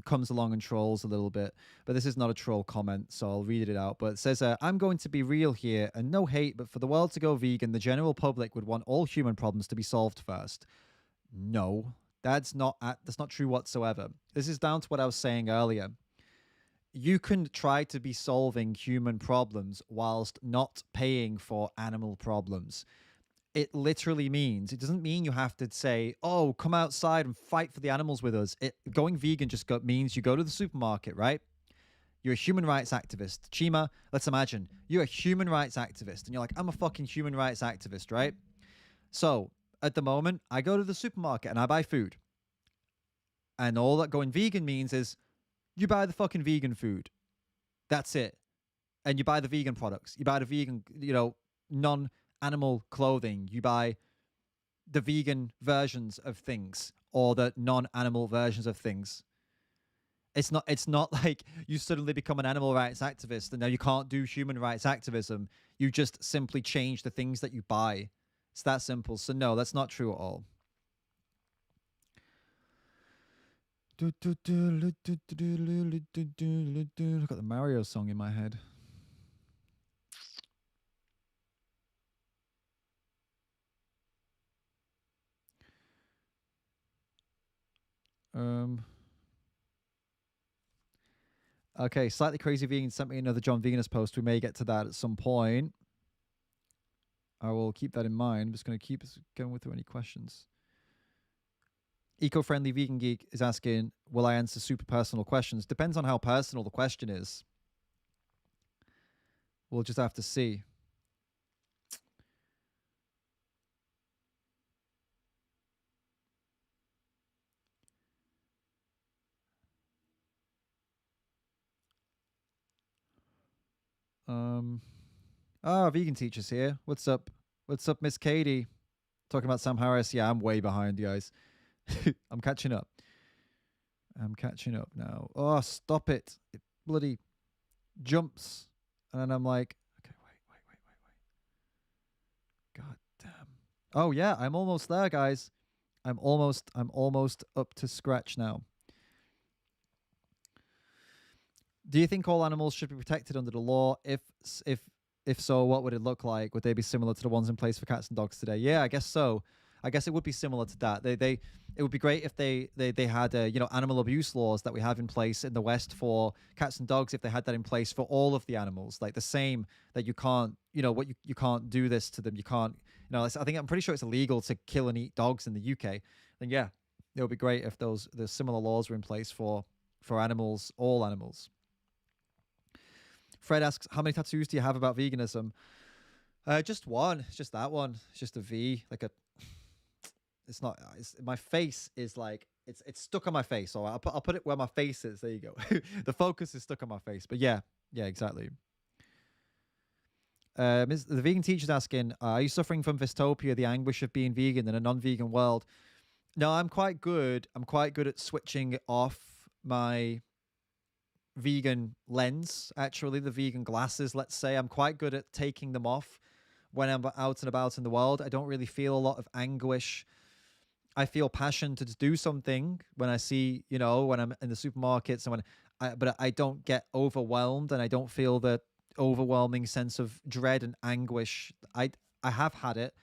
comes along and trolls a little bit, but this is not a troll comment, so I'll read it out. But it says, I'm going to be real here, and no hate, but for the world to go vegan, the general public would want all human problems to be solved first. No, that's not true whatsoever. This is down to what I was saying earlier. You can try to be solving human problems whilst not paying for animal problems. It literally means, it doesn't mean you have to say, oh, come outside and fight for the animals with us. Going vegan just means you go to the supermarket, right? You're a human rights activist. Chima, let's imagine you're a human rights activist and you're like, I'm a fucking human rights activist, right? So at the moment, I go to the supermarket and I buy food. And all that going vegan means is you buy the fucking vegan food. That's it. And you buy the vegan products. You buy the vegan, you know, non-animal clothing. You buy the vegan versions of things or the non-animal versions of things. It's not like you suddenly become an animal rights activist and now you can't do human rights activism. You just simply change the things that you buy. It's that simple. So no, that's not true at all. I've got the Mario song in my head. Okay, Slightly Crazy Vegan sent me another John Veganist post. We may get to that at some point. I will keep that in mind. I'm just going to keep going with any questions. Eco-friendly vegan geek is asking, will I answer super personal questions? Depends on how personal the question is. We'll just have to see. Vegan teachers here. What's up? What's up, Miss Katie? Talking about Sam Harris. Yeah, I'm way behind, guys. I'm catching up. I'm catching up now. Oh, stop it. It bloody jumps. And then I'm like, okay, wait. God damn. Oh, yeah, I'm almost there, guys. I'm almost up to scratch now. Do you think all animals should be protected under the law? If so, what would it look like? Would they be similar to the ones in place for cats and dogs today? Yeah, I guess so. I guess it would be similar to that. It would be great if they had animal abuse laws that we have in place in the West for cats and dogs. If they had that in place for all of the animals, like the same, that you can't, you can't do this to them. You can't, I'm pretty sure it's illegal to kill and eat dogs in the UK. Then yeah, it would be great if the similar laws were in place for animals, all animals. Fred asks, how many tattoos do you have about veganism? Just one. It's just that one. It's just a V, like a. It's not. My face is like it's stuck on my face. So I'll put it where my face is. There you go. The focus is stuck on my face. But yeah, exactly. The vegan teacher's asking, are you suffering from dystopia, the anguish of being vegan in a non-vegan world? No, I'm quite good. I'm quite good at switching off my vegan lens, actually, the vegan glasses, let's say. I'm quite good at taking them off when I'm out and about in the world. I don't really feel a lot of anguish. I feel passion to do something when I see, when I'm in the supermarkets and but I don't get overwhelmed, and I don't feel the overwhelming sense of dread and anguish. I have had it,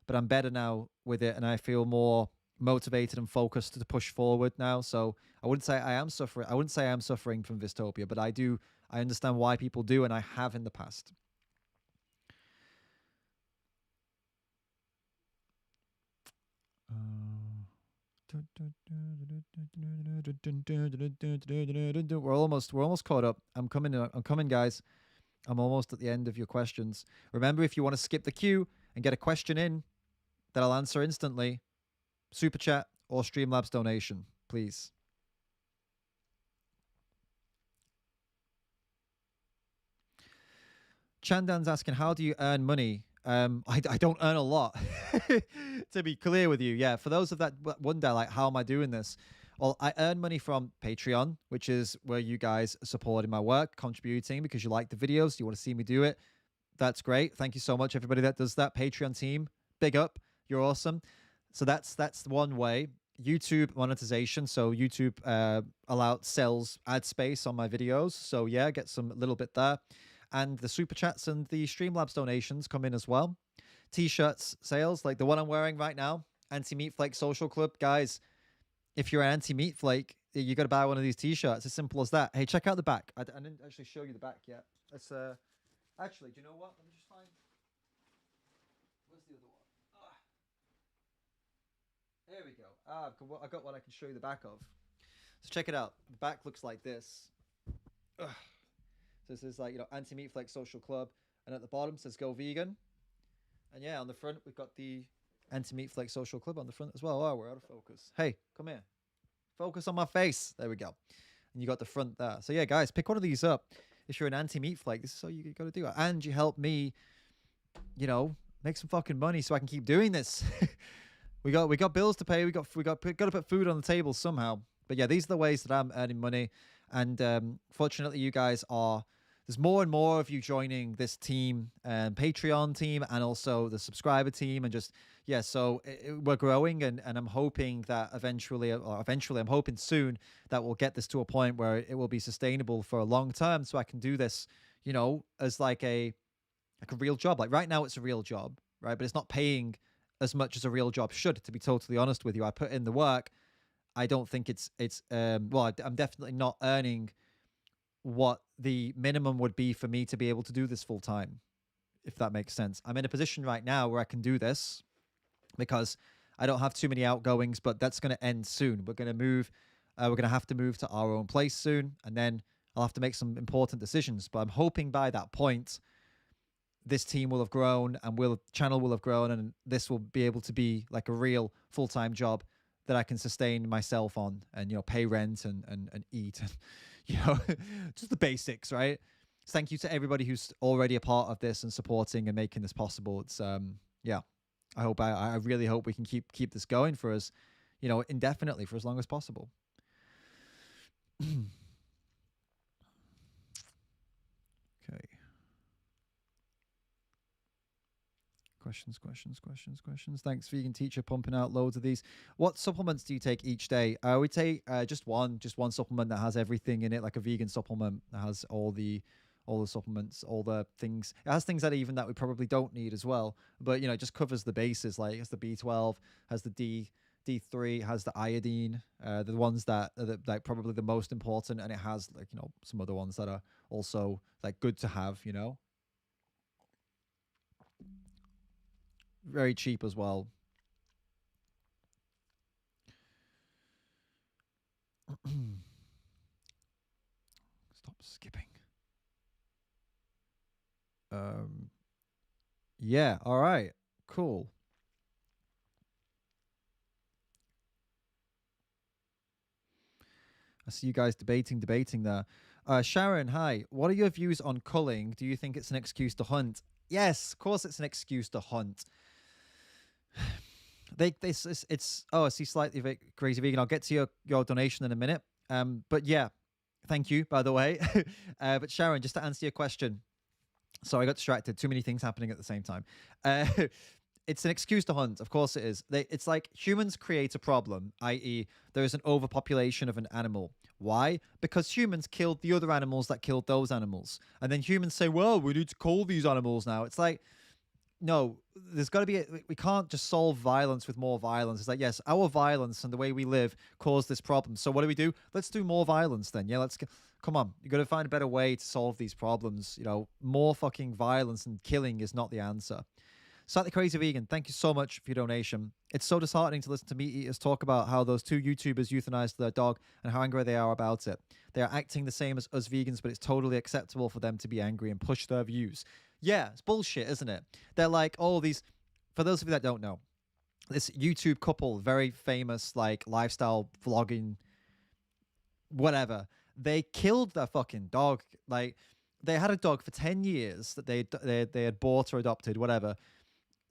but I'm better now with it, and I feel more motivated and focused to push forward now. So I wouldn't say I am suffering. I wouldn't say I'm suffering from dystopia, but I understand why people do, and I have in the past. We're almost caught up. I'm coming, guys. I'm almost at the end of your questions. Remember, if you want to skip the queue and get a question in that I'll answer instantly, super chat or Streamlabs donation, please. Chandan's asking, how do you earn money? I don't earn a lot, to be clear with you. Yeah, for those of that wonder, like, how am I doing this? Well, I earn money from Patreon, which is where you guys are supporting my work, contributing because you like the videos, you want to see me do it. That's great. Thank you so much, everybody that does that. Patreon team, big up. You're awesome. So that's one way. YouTube monetization. So YouTube sells ad space on my videos. So yeah, get some little bit there. And the super chats and the Streamlabs donations come in as well. T-shirts sales, like the one I'm wearing right now, Anti-Meat Flake Social Club. Guys, if you're an Anti-Meat Flake, you got to buy one of these T-shirts. As simple as that. Hey, check out the back. I didn't actually show you the back yet. Let's actually, do you know what? Let me just find. Where's the other one? There we go. I got what I can show you the back of. So check it out. The back looks like this. Ugh. So this is like, Anti-Meat Flake Social Club. And at the bottom says Go Vegan. And yeah, on the front, we've got the Anti-Meat Flake Social Club on the front as well. Oh, we're out of focus. Hey, come here. Focus on my face. There we go. And you got the front there. So yeah, guys, pick one of these up. If you're an Anti-Meat Flake, this is how you got to do it. And you help me, make some fucking money so I can keep doing this. we got bills to pay. We got to put food on the table somehow. But yeah, these are the ways that I'm earning money. And fortunately, you guys there's more and more of you joining this team, Patreon team, and also the subscriber team. And just, yeah, so we're growing, and I'm hoping that eventually, I'm hoping soon that we'll get this to a point where it will be sustainable for a long term, so I can do this, as like a real job. Like right now, it's a real job, right? But it's not paying as much as a real job should, to be totally honest with you. I put in the work. I don't think I'm definitely not earning what the minimum would be for me to be able to do this full time, if that makes sense. I'm in a position right now where I can do this because I don't have too many outgoings, but that's going to end soon. We're going to move. We're going to have to move to our own place soon, and then I'll have to make some important decisions. But I'm hoping by that point, this team will have grown, and channel will have grown, and this will be able to be like a real full-time job that I can sustain myself on, and pay rent and eat, and just the basics, right? Thank you to everybody who's already a part of this and supporting and making this possible. It's I really hope we can keep this going for us, indefinitely, for as long as possible. Okay. Questions. Thanks, Vegan Teacher, pumping out loads of these. What supplements do you take each day? We take just one supplement that has everything in it, like a vegan supplement that has all the all the supplements, all the things. It has things that even that we probably don't need as well. But it just covers the bases. Like it has the B12, has the D3, has the iodine, the ones that are like probably the most important, and it has like some other ones that are also like good to have. Very cheap as well. Stop skipping. Yeah, all right. Cool. I see you guys debating there. Sharon, hi. What are your views on culling? Do you think it's an excuse to hunt? Yes, of course it's an excuse to hunt. It's I see slightly crazy vegan. I'll get to your donation in a minute. But yeah, thank you by the way. But Sharon, just to answer your question, sorry, I got distracted. Too many things happening at the same time. It's an excuse to hunt. Of course it is. It's like humans create a problem, i.e., there is an overpopulation of an animal. Why? Because humans killed the other animals that killed those animals. And then humans say, well, we need to cull these animals now. It's like, no, there's got to be, we can't just solve violence with more violence. It's like, yes, our violence and the way we live caused this problem. So what do? Let's do more violence then. Yeah, come on. You got to find a better way to solve these problems. More fucking violence and killing is not the answer. Slightly Crazy Vegan, thank you so much for your donation. It's so disheartening to listen to meat eaters talk about how those two YouTubers euthanized their dog and how angry they are about it. They are acting the same as us vegans, but it's totally acceptable for them to be angry and push their views. Yeah, it's bullshit, isn't it? They're like, for those of you that don't know, this YouTube couple, very famous, like lifestyle vlogging, whatever, they killed their fucking dog. Like, they had a dog for 10 years that they had bought or adopted, whatever.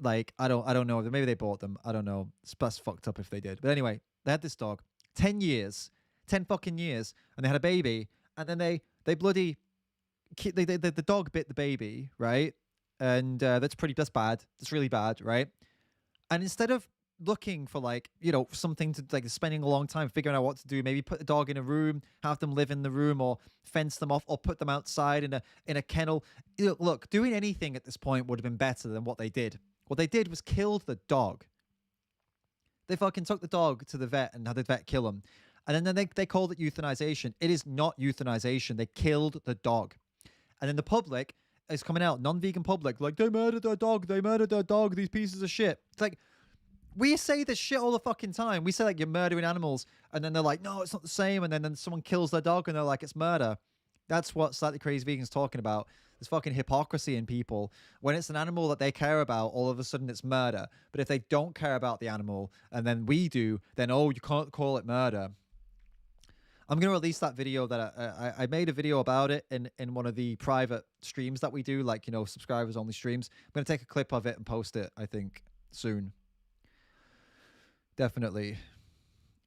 Like, I don't know. Maybe they bought them. I don't know. That's fucked up if they did. But anyway, they had this dog 10 years, 10 fucking years, and they had a baby. And then they bloody, the dog bit the baby, right? And that's bad. That's really bad, right? And instead of looking for something to like spending a long time figuring out what to do, maybe put the dog in a room, have them live in the room, or fence them off, or put them outside in a kennel. Look, doing anything at this point would have been better than what they did. What they did was killed the dog. They fucking took the dog to the vet and had the vet kill him. And then they called it euthanization. It is not euthanization. They killed the dog. And then the public is coming out, non-vegan public, like, they murdered their dog. They murdered their dog. These pieces of shit. It's like, we say this shit all the fucking time. We say, like, you're murdering animals. And then they're like, no, it's not the same. And then someone kills their dog and they're like, it's murder. That's what Slightly Crazy Vegan's talking about. There's fucking hypocrisy in people. When it's an animal that they care about, all of a sudden it's murder. But if they don't care about the animal, and then we do, then, you can't call it murder. I'm going to release that video that I made a video about it in one of the private streams that we do, like, subscribers only streams. I'm going to take a clip of it and post it, I think, soon. Definitely.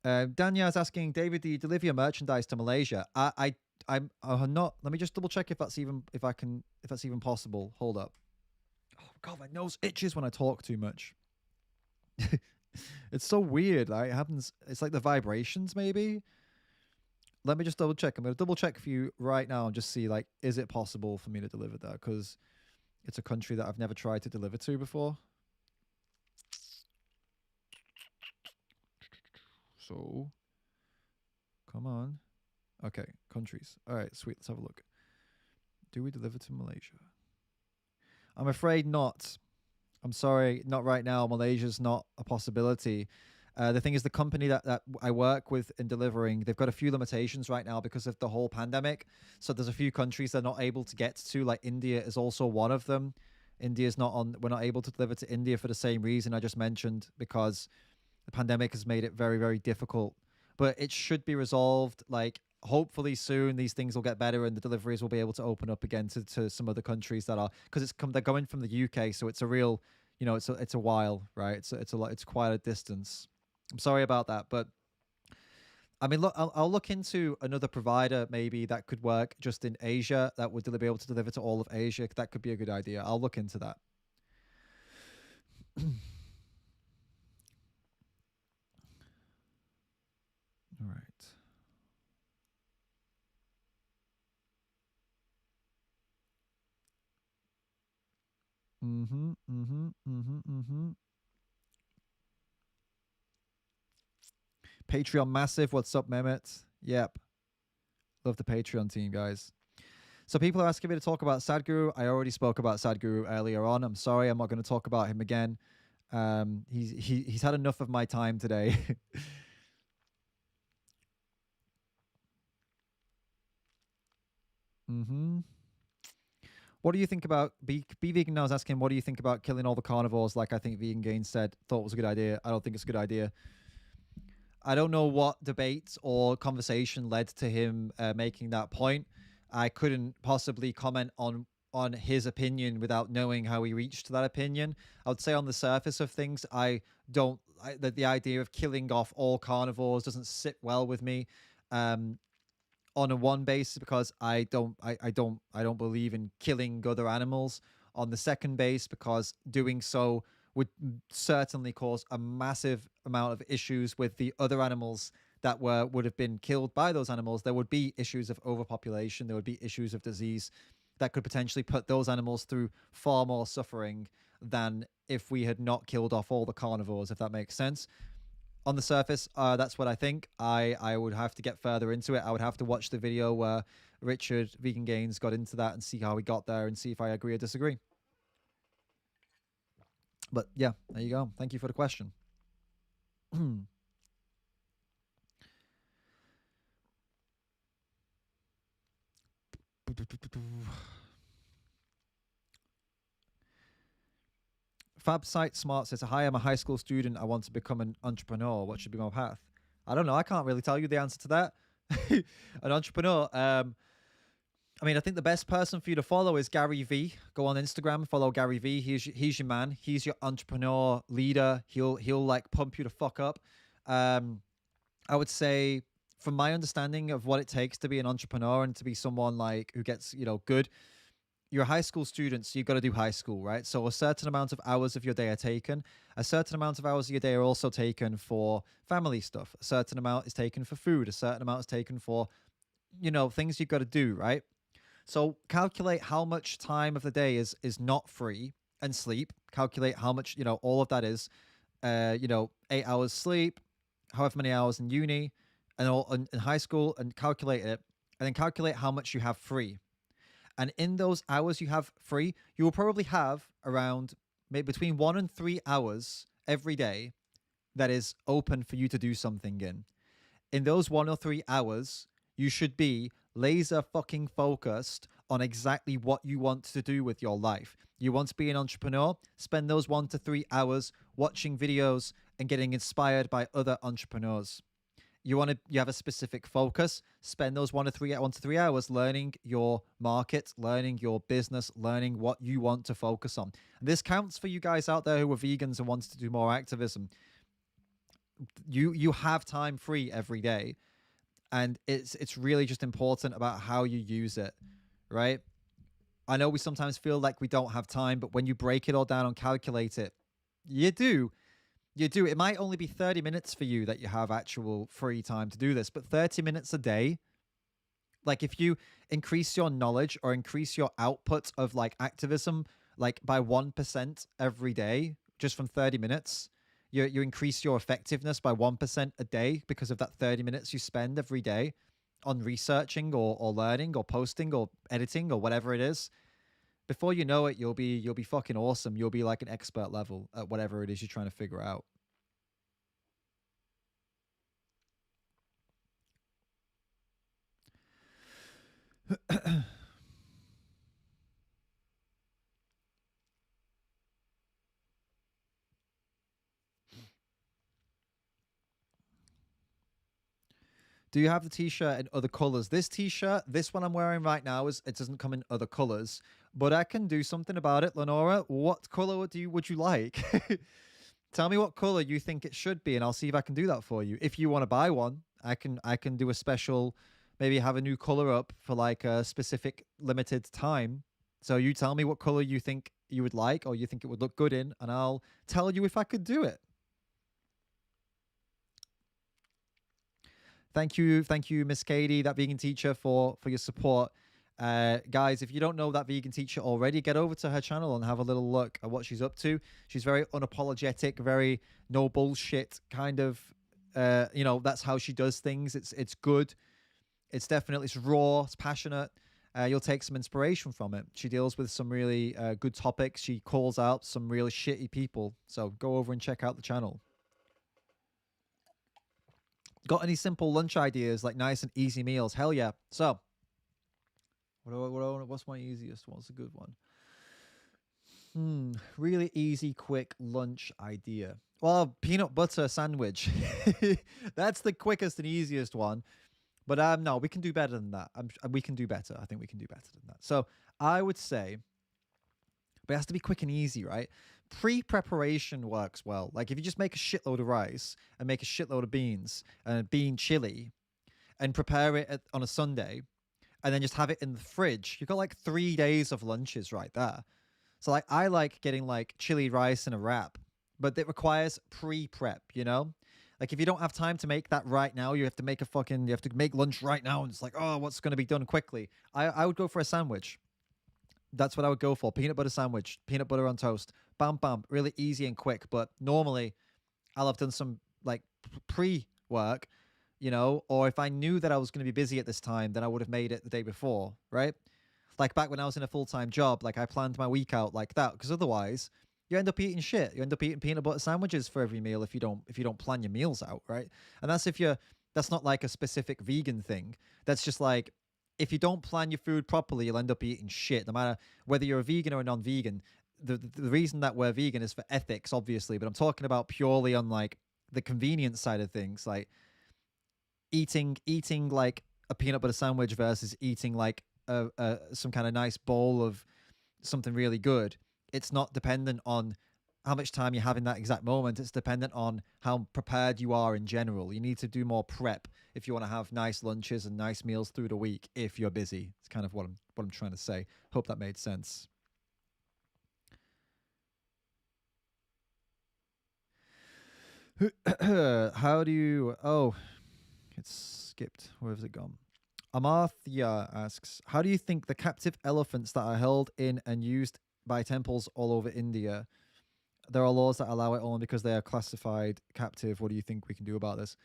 Danya's asking, David, do you deliver your merchandise to Malaysia? I'm not. Let me just double check if that's even possible. Hold up. Oh god, my nose itches when I talk too much. It's so weird. Like, it happens. It's like the vibrations, maybe. Let me just double check. I'm gonna double check for you right now and just see, like, is it possible for me to deliver that? Because it's a country that I've never tried to deliver to before. So, come on. Okay, countries. All right, sweet. Let's have a look. Do we deliver to Malaysia? I'm afraid not. I'm sorry, not right now. Malaysia's not a possibility. The thing is, the company that I work with in delivering, they've got a few limitations right now because of the whole pandemic. So there's a few countries they're not able to get to, like India is also one of them. India's not on, we're not able to deliver to India for the same reason I just mentioned, because the pandemic has made it very, very difficult. But it should be resolved, like, hopefully soon these things will get better and the deliveries will be able to open up again to some other countries that are, because they're going from the UK, so it's a real, it's a while, right? It's quite a distance. I'm sorry about that, but I mean, look, I'll look into another provider maybe that could work just in Asia that would be able to deliver to all of Asia. That could be a good idea. I'll look into that. All right. Mm-hmm. Mm-hmm. Mm-hmm. Mm-hmm. Patreon massive. What's up, Mehmet? Yep. Love the Patreon team, guys. So people are asking me to talk about Sadhguru. I already spoke about Sadhguru earlier on. I'm sorry, I'm not going to talk about him again. He's had enough of my time today. Mm-hmm. What do you think about be vegan? Now I was asking, what do you think about killing all the carnivores? Like I think Vegan Gains said, thought was a good idea. I don't think it's a good idea. I don't know what debate or conversation led to him making that point. I couldn't possibly comment on his opinion without knowing how he reached that opinion. I would say on the surface of things, I don't the idea of killing off all carnivores doesn't sit well with me. Um, on a one basis because I don't believe in killing other animals. On the second base because doing so would certainly cause a massive amount of issues with the other animals that would have been killed by those animals. There would be issues of overpopulation, there would be issues of disease that could potentially put those animals through far more suffering than if we had not killed off all the carnivores, if that makes sense. On the surface, that's what I think. I would have to get further into it. I would have to watch the video where Richard Vegan Gains got into that and see how he got there and see if I agree or disagree. But yeah, there you go. Thank you for the question. Fab Site Smart says, "Hi, I'm a high school student. I want to become an entrepreneur. What should be my path?" I don't know. I can't really tell you the answer to that. An entrepreneur. I mean, I think the best person for you to follow is Gary V. Go on Instagram, follow Gary V. He's your man. He's your entrepreneur leader. He'll like pump you to fuck up. I would say, from my understanding of what it takes to be an entrepreneur and to be someone like who gets good, you're a high school student, so you've got to do high school, right? So a certain amount of hours of your day are taken. A certain amount of hours of your day are also taken for family stuff. A certain amount is taken for food. A certain amount is taken for, things you've got to do, right? So calculate how much time of the day is not free and sleep. Calculate how much, all of that is, 8 hours sleep, however many hours in uni and all in high school, and calculate it, and then calculate how much you have free. And in those hours you have free, you will probably have around maybe between 1 and 3 hours every day that is open for you to do something in. In those 1 or 3 hours, you should be laser fucking focused on exactly what you want to do with your life. You want to be an entrepreneur? Spend those 1 to 3 hours watching videos and getting inspired by other entrepreneurs. You have a specific focus. Spend those 1 to 3 hours learning your market, learning your business, learning what you want to focus on. And this counts for you guys out there who are vegans and want to do more activism. You have time free every day, and it's really just important about how you use it, right? I know we sometimes feel like we don't have time, but when you break it all down and calculate it, you do. You do. It might only be 30 minutes for you that you have actual free time to do this, but 30 minutes a day, like if you increase your knowledge or increase your output of like activism like by 1% every day, just from 30 minutes, you increase your effectiveness by 1% a day because of that 30 minutes you spend every day on researching or learning or posting or editing or whatever it is. Before you know it, you'll be fucking awesome. You'll be like an expert level at whatever it is you're trying to figure out. Do you have the t-shirt in other colors? This t-shirt, this one I'm wearing right now, it doesn't come in other colors, but I can do something about it. Lenora, what color would you like? Tell me what color you think it should be, and I'll see if I can do that for you. If you want to buy one, I can do a special, maybe have a new color up for like a specific limited time. So you tell me what color you think you would like or you think it would look good in, and I'll tell you if I could do it. Thank you, Miss Katie, that vegan teacher, for your support. Guys, if you don't know that vegan teacher already, get over to her channel and have a little look at what she's up to. She's very unapologetic, very no bullshit kind of. That's how she does things. It's good. It's definitely, it's raw. It's passionate. You'll take some inspiration from it. She deals with some really good topics. She calls out some really shitty people. So go over and check out the channel. Got any simple lunch ideas, like nice and easy meals? Hell yeah. So, what's my easiest? What's a good one? Really easy, quick lunch idea. Well, peanut butter sandwich. That's the quickest and easiest one. But no, we can do better than that. We can do better. I think we can do better than that. So I would say, but it has to be quick and easy, right? Pre-preparation works well. Like if you just make a shitload of rice and make a shitload of beans and bean chili and prepare it on a Sunday and then just have it in the fridge, you've got like 3 days of lunches right there. So like I like getting like chili rice in a wrap, but it requires pre-prep, you know? Like if you don't have time to make that right now, you have to make lunch right now. And it's like, oh, what's going to be done quickly? I would go for a sandwich. That's what I would go for. Peanut butter sandwich, peanut butter on toast. Bam, bam. Really easy and quick. But normally I'll have done some like pre-work, or if I knew that I was going to be busy at this time, then I would have made it the day before, right? Like back when I was in a full-time job, like I planned my week out like that, because otherwise you end up eating shit. You end up eating peanut butter sandwiches for every meal if you don't plan your meals out, right? And that's not like a specific vegan thing. That's just like if you don't plan your food properly, you'll end up eating shit. No matter whether you're a vegan or a non-vegan. The reason that we're vegan is for ethics, obviously, but I'm talking about purely on like the convenience side of things, like eating like a peanut butter sandwich versus eating like some kind of nice bowl of something really good. It's not dependent on how much time you have in that exact moment. It's dependent on how prepared you are in general. You need to do more prep if you want to have nice lunches and nice meals through the week if you're busy. It's kind of what I'm trying to say. Hope that made sense. How do you... Oh, it's skipped. Where has it gone? Amarthya asks, how do you think the captive elephants that are held in and used by temples all over India, there are laws that allow it only because they are classified captive? What do you think we can do about this?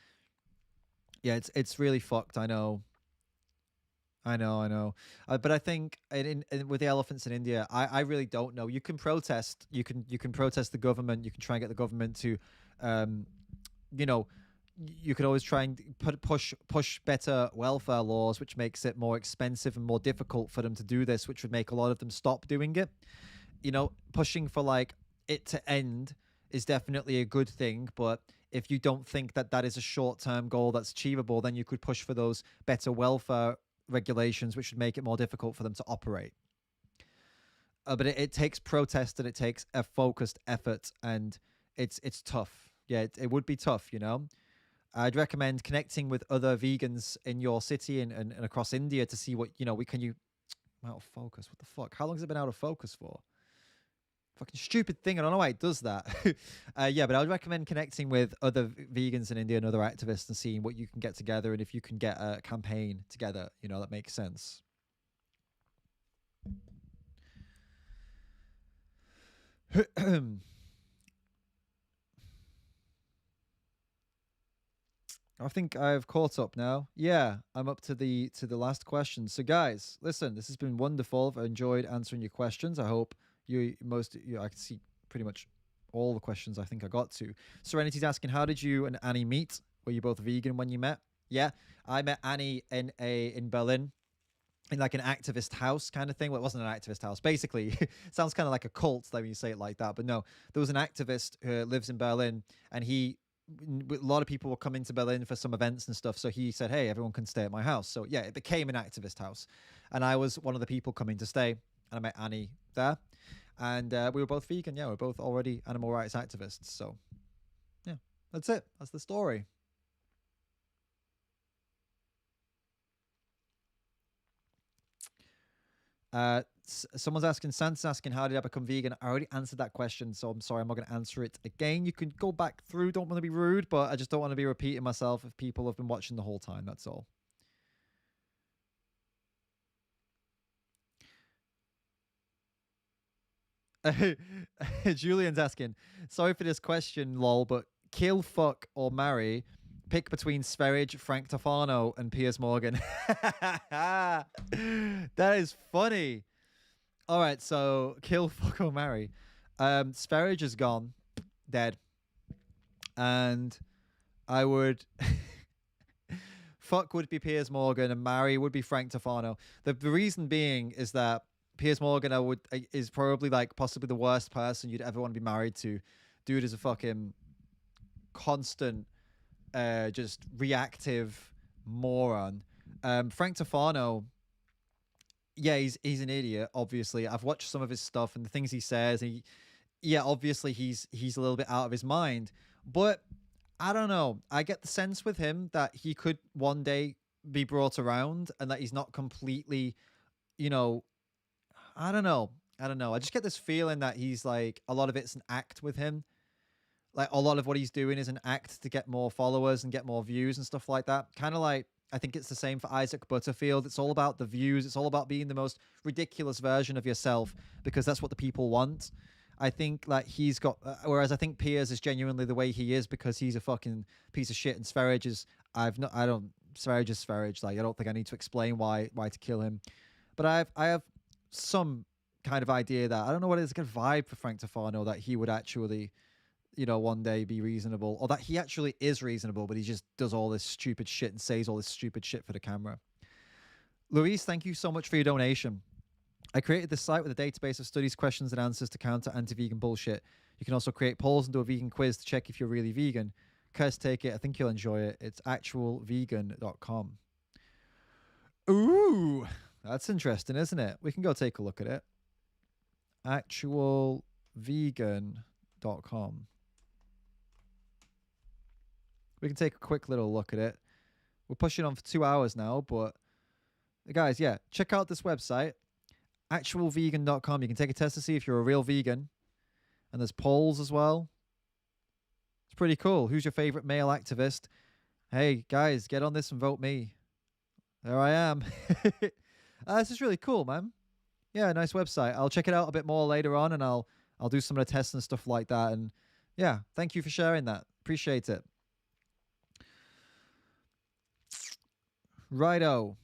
Yeah, it's really fucked. I know. But I think with the elephants in India, I really don't know. You can protest. You can protest the government. You can try and get the government to, you know, you could always try and push better welfare laws, which makes it more expensive and more difficult for them to do this, which would make a lot of them stop doing it. Pushing for like it to end is definitely a good thing, but if you don't think that that is a short-term goal that's achievable, then you could push for those better welfare regulations, which would make it more difficult for them to operate. But it takes protest and it takes a focused effort, and it's tough. Yeah, it would be tough, I'd recommend connecting with other vegans in your city and across India to see what, out of focus. What the fuck? How long has it been out of focus for? Fucking stupid thing. I don't know why it does that. Yeah, but I would recommend connecting with other vegans in India and other activists and seeing what you can get together and if you can get a campaign together, that makes sense. I think I've caught up now. Yeah, I'm up to the last question. So guys, listen, this has been wonderful. I've enjoyed answering your questions. I hope I can see pretty much all the questions I think I got to. Serenity's asking, how did you and Annie meet? Were you both vegan when you met? Yeah, I met Annie in Berlin in like an activist house kind of thing. Well, it wasn't an activist house. Basically, it sounds kind of like a cult when you say it like that. But no, there was an activist who lives in Berlin, and a lot of people were coming to Berlin for some events and stuff. So he said, hey, everyone can stay at my house. So yeah, it became an activist house. And I was one of the people coming to stay. And I met Annie there. And we were both vegan. Yeah, we we're both already animal rights activists. So yeah, that's it. That's the story. Someone's asking, Santa's asking, how did I become vegan? I already answered that question, so I'm sorry, I'm not going to answer it again. You can go back through, don't want to be rude, but I just don't want to be repeating myself if people have been watching the whole time, that's all. Julian's asking, sorry for this question, lol, but kill, fuck, or marry? Pick between Sverige, Frank Tofano, and Piers Morgan. That is funny. All right, so kill, fuck, or marry. Sverige is gone, dead, and I would fuck would be Piers Morgan, and marry would be Frank Tofano. The reason being is that Piers Morgan is probably like possibly the worst person you'd ever want to be married to. Dude is a fucking constant, just reactive moron. Frank Tofano, yeah, he's an idiot. Obviously, I've watched some of his stuff and the things he says. Yeah, obviously he's a little bit out of his mind, but I don't know. I get the sense with him that he could one day be brought around and that he's not completely, you know, I don't know. I don't know. I just get this feeling that he's like, a lot of it's an act with him. Like a lot of what he's doing is an act to get more followers and get more views and stuff like that. Kind of like, I think it's the same for Isaac Butterfield. It's all about the views. It's all about being the most ridiculous version of yourself because that's what the people want. I think like he's got, whereas I think Piers is genuinely the way he is because he's a fucking piece of shit. And Sverige is, Sverige is Sverige. Like I don't think I need to explain why to kill him. But I have some kind of idea that I don't know what it is, like a vibe for Frank Tofano that he would actually, one day be reasonable, or that he actually is reasonable, but he just does all this stupid shit and says all this stupid shit for the camera. Luis, thank you so much for your donation. I created this site with a database of studies, questions, and answers to counter anti-vegan bullshit. You can also create polls and do a vegan quiz to check if you're really vegan. Curse, take it. I think you'll enjoy it. It's actualvegan.com. Ooh, that's interesting, isn't it? We can go take a look at it. Actualvegan.com. We can take a quick little look at it. We're pushing on for 2 hours now, but guys, yeah, check out this website, actualvegan.com. You can take a test to see if you're a real vegan. And there's polls as well. It's pretty cool. Who's your favorite male activist? Hey, guys, get on this and vote me. There I am. This is really cool, man. Yeah, nice website. I'll check it out a bit more later on, and I'll do some of the tests and stuff like that. And yeah, thank you for sharing that. Appreciate it. Righto.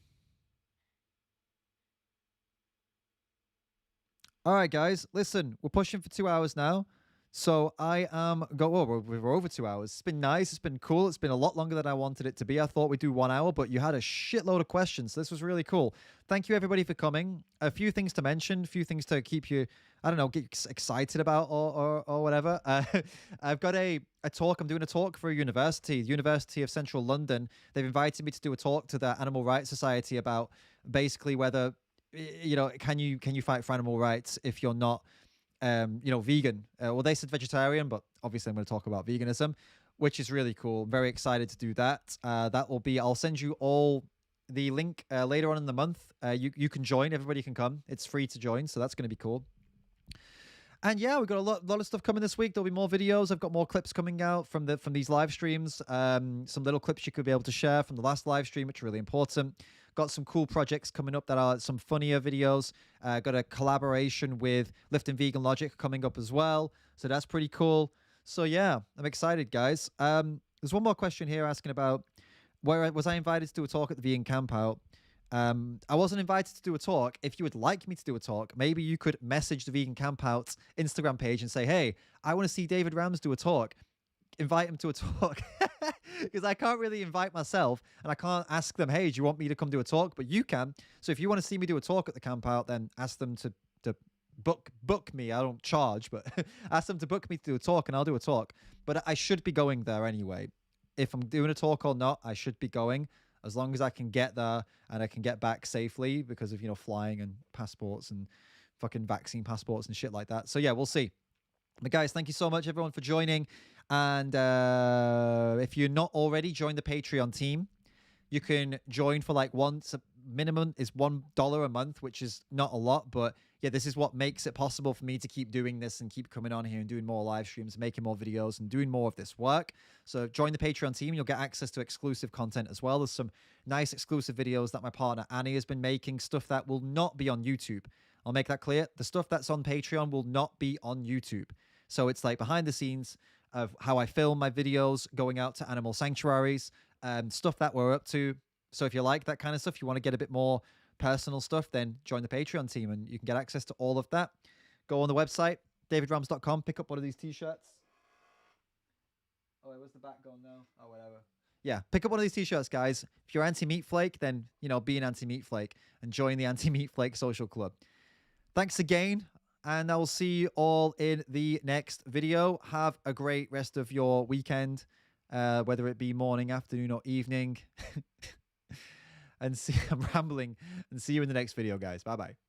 All right, guys. Listen, we're pushing for 2 hours now. So I am we're over 2 hours. It's been nice. It's been cool. It's been a lot longer than I wanted it to be. I thought we'd do 1 hour, but you had a shitload of questions. So this was really cool. Thank you, everybody, for coming. A few things to mention, a few things to keep you, I don't know, get excited about or whatever. I've got a talk. I'm doing a talk for a university, the University of Central London. They've invited me to do a talk to the Animal Rights Society about basically whether, can you fight for animal rights if you're not, vegan. Well, they said vegetarian, but obviously I'm going to talk about veganism, which is really cool. Very excited to do that. That will be, I'll send you all the link later on in the month. You can join. Everybody can come. It's free to join, so that's going to be cool. And yeah, we've got a lot of stuff coming this week. There'll be more videos. I've got more clips coming out from these live streams. Some little clips you could be able to share from the last live stream, which are really important. Got some cool projects coming up that are some funnier videos. Got a collaboration with Lifting Vegan Logic coming up as well. So that's pretty cool. So yeah, I'm excited, guys. There's one more question here asking about where was I invited to do a talk at the Vegan Camp Out. I wasn't invited to do a talk. If you would like me to do a talk, maybe you could message the Vegan Camp Out Instagram page and say, hey, I want to see David Rams do a talk. Invite him to a talk. Because I can't really invite myself and I can't ask them, hey, do you want me to come do a talk? But you can. So if you want to see me do a talk at the Camp Out, then ask them to book me. I don't charge, but ask them to book me to do a talk and I'll do a talk. But I should be going there anyway. If I'm doing a talk or not, I should be going as long as I can get there and I can get back safely because of, flying and passports and fucking vaccine passports and shit like that. So yeah, we'll see. But guys, thank you so much, everyone, for joining. And if you're not already, join the Patreon team. You can join for like minimum is $1 a month, which is not a lot, but yeah, this is what makes it possible for me to keep doing this and keep coming on here and doing more live streams, making more videos and doing more of this work. So join the Patreon team. You'll get access to exclusive content as well. There's some nice exclusive videos that my partner Annie has been making, stuff that will not be on YouTube. I'll make that clear. The stuff that's on Patreon will not be on YouTube. So it's like behind the scenes of how I film my videos, going out to animal sanctuaries, stuff that we're up to. So if you like that kind of stuff, you want to get a bit more personal stuff, then join the Patreon team and you can get access to all of that. Go on the website, davidrams.com, pick up one of these t-shirts. Oh, wait, where's the back gone now? Oh, whatever. Yeah, pick up one of these t-shirts, guys. If you're anti-meat flake, then, you know, be an anti-meat flake and join the anti-meat flake social club. Thanks again, and I will see you all in the next video. Have a great rest of your weekend, whether it be morning, afternoon, or evening. And see, I'm rambling, and see you in the next video, guys. Bye-bye.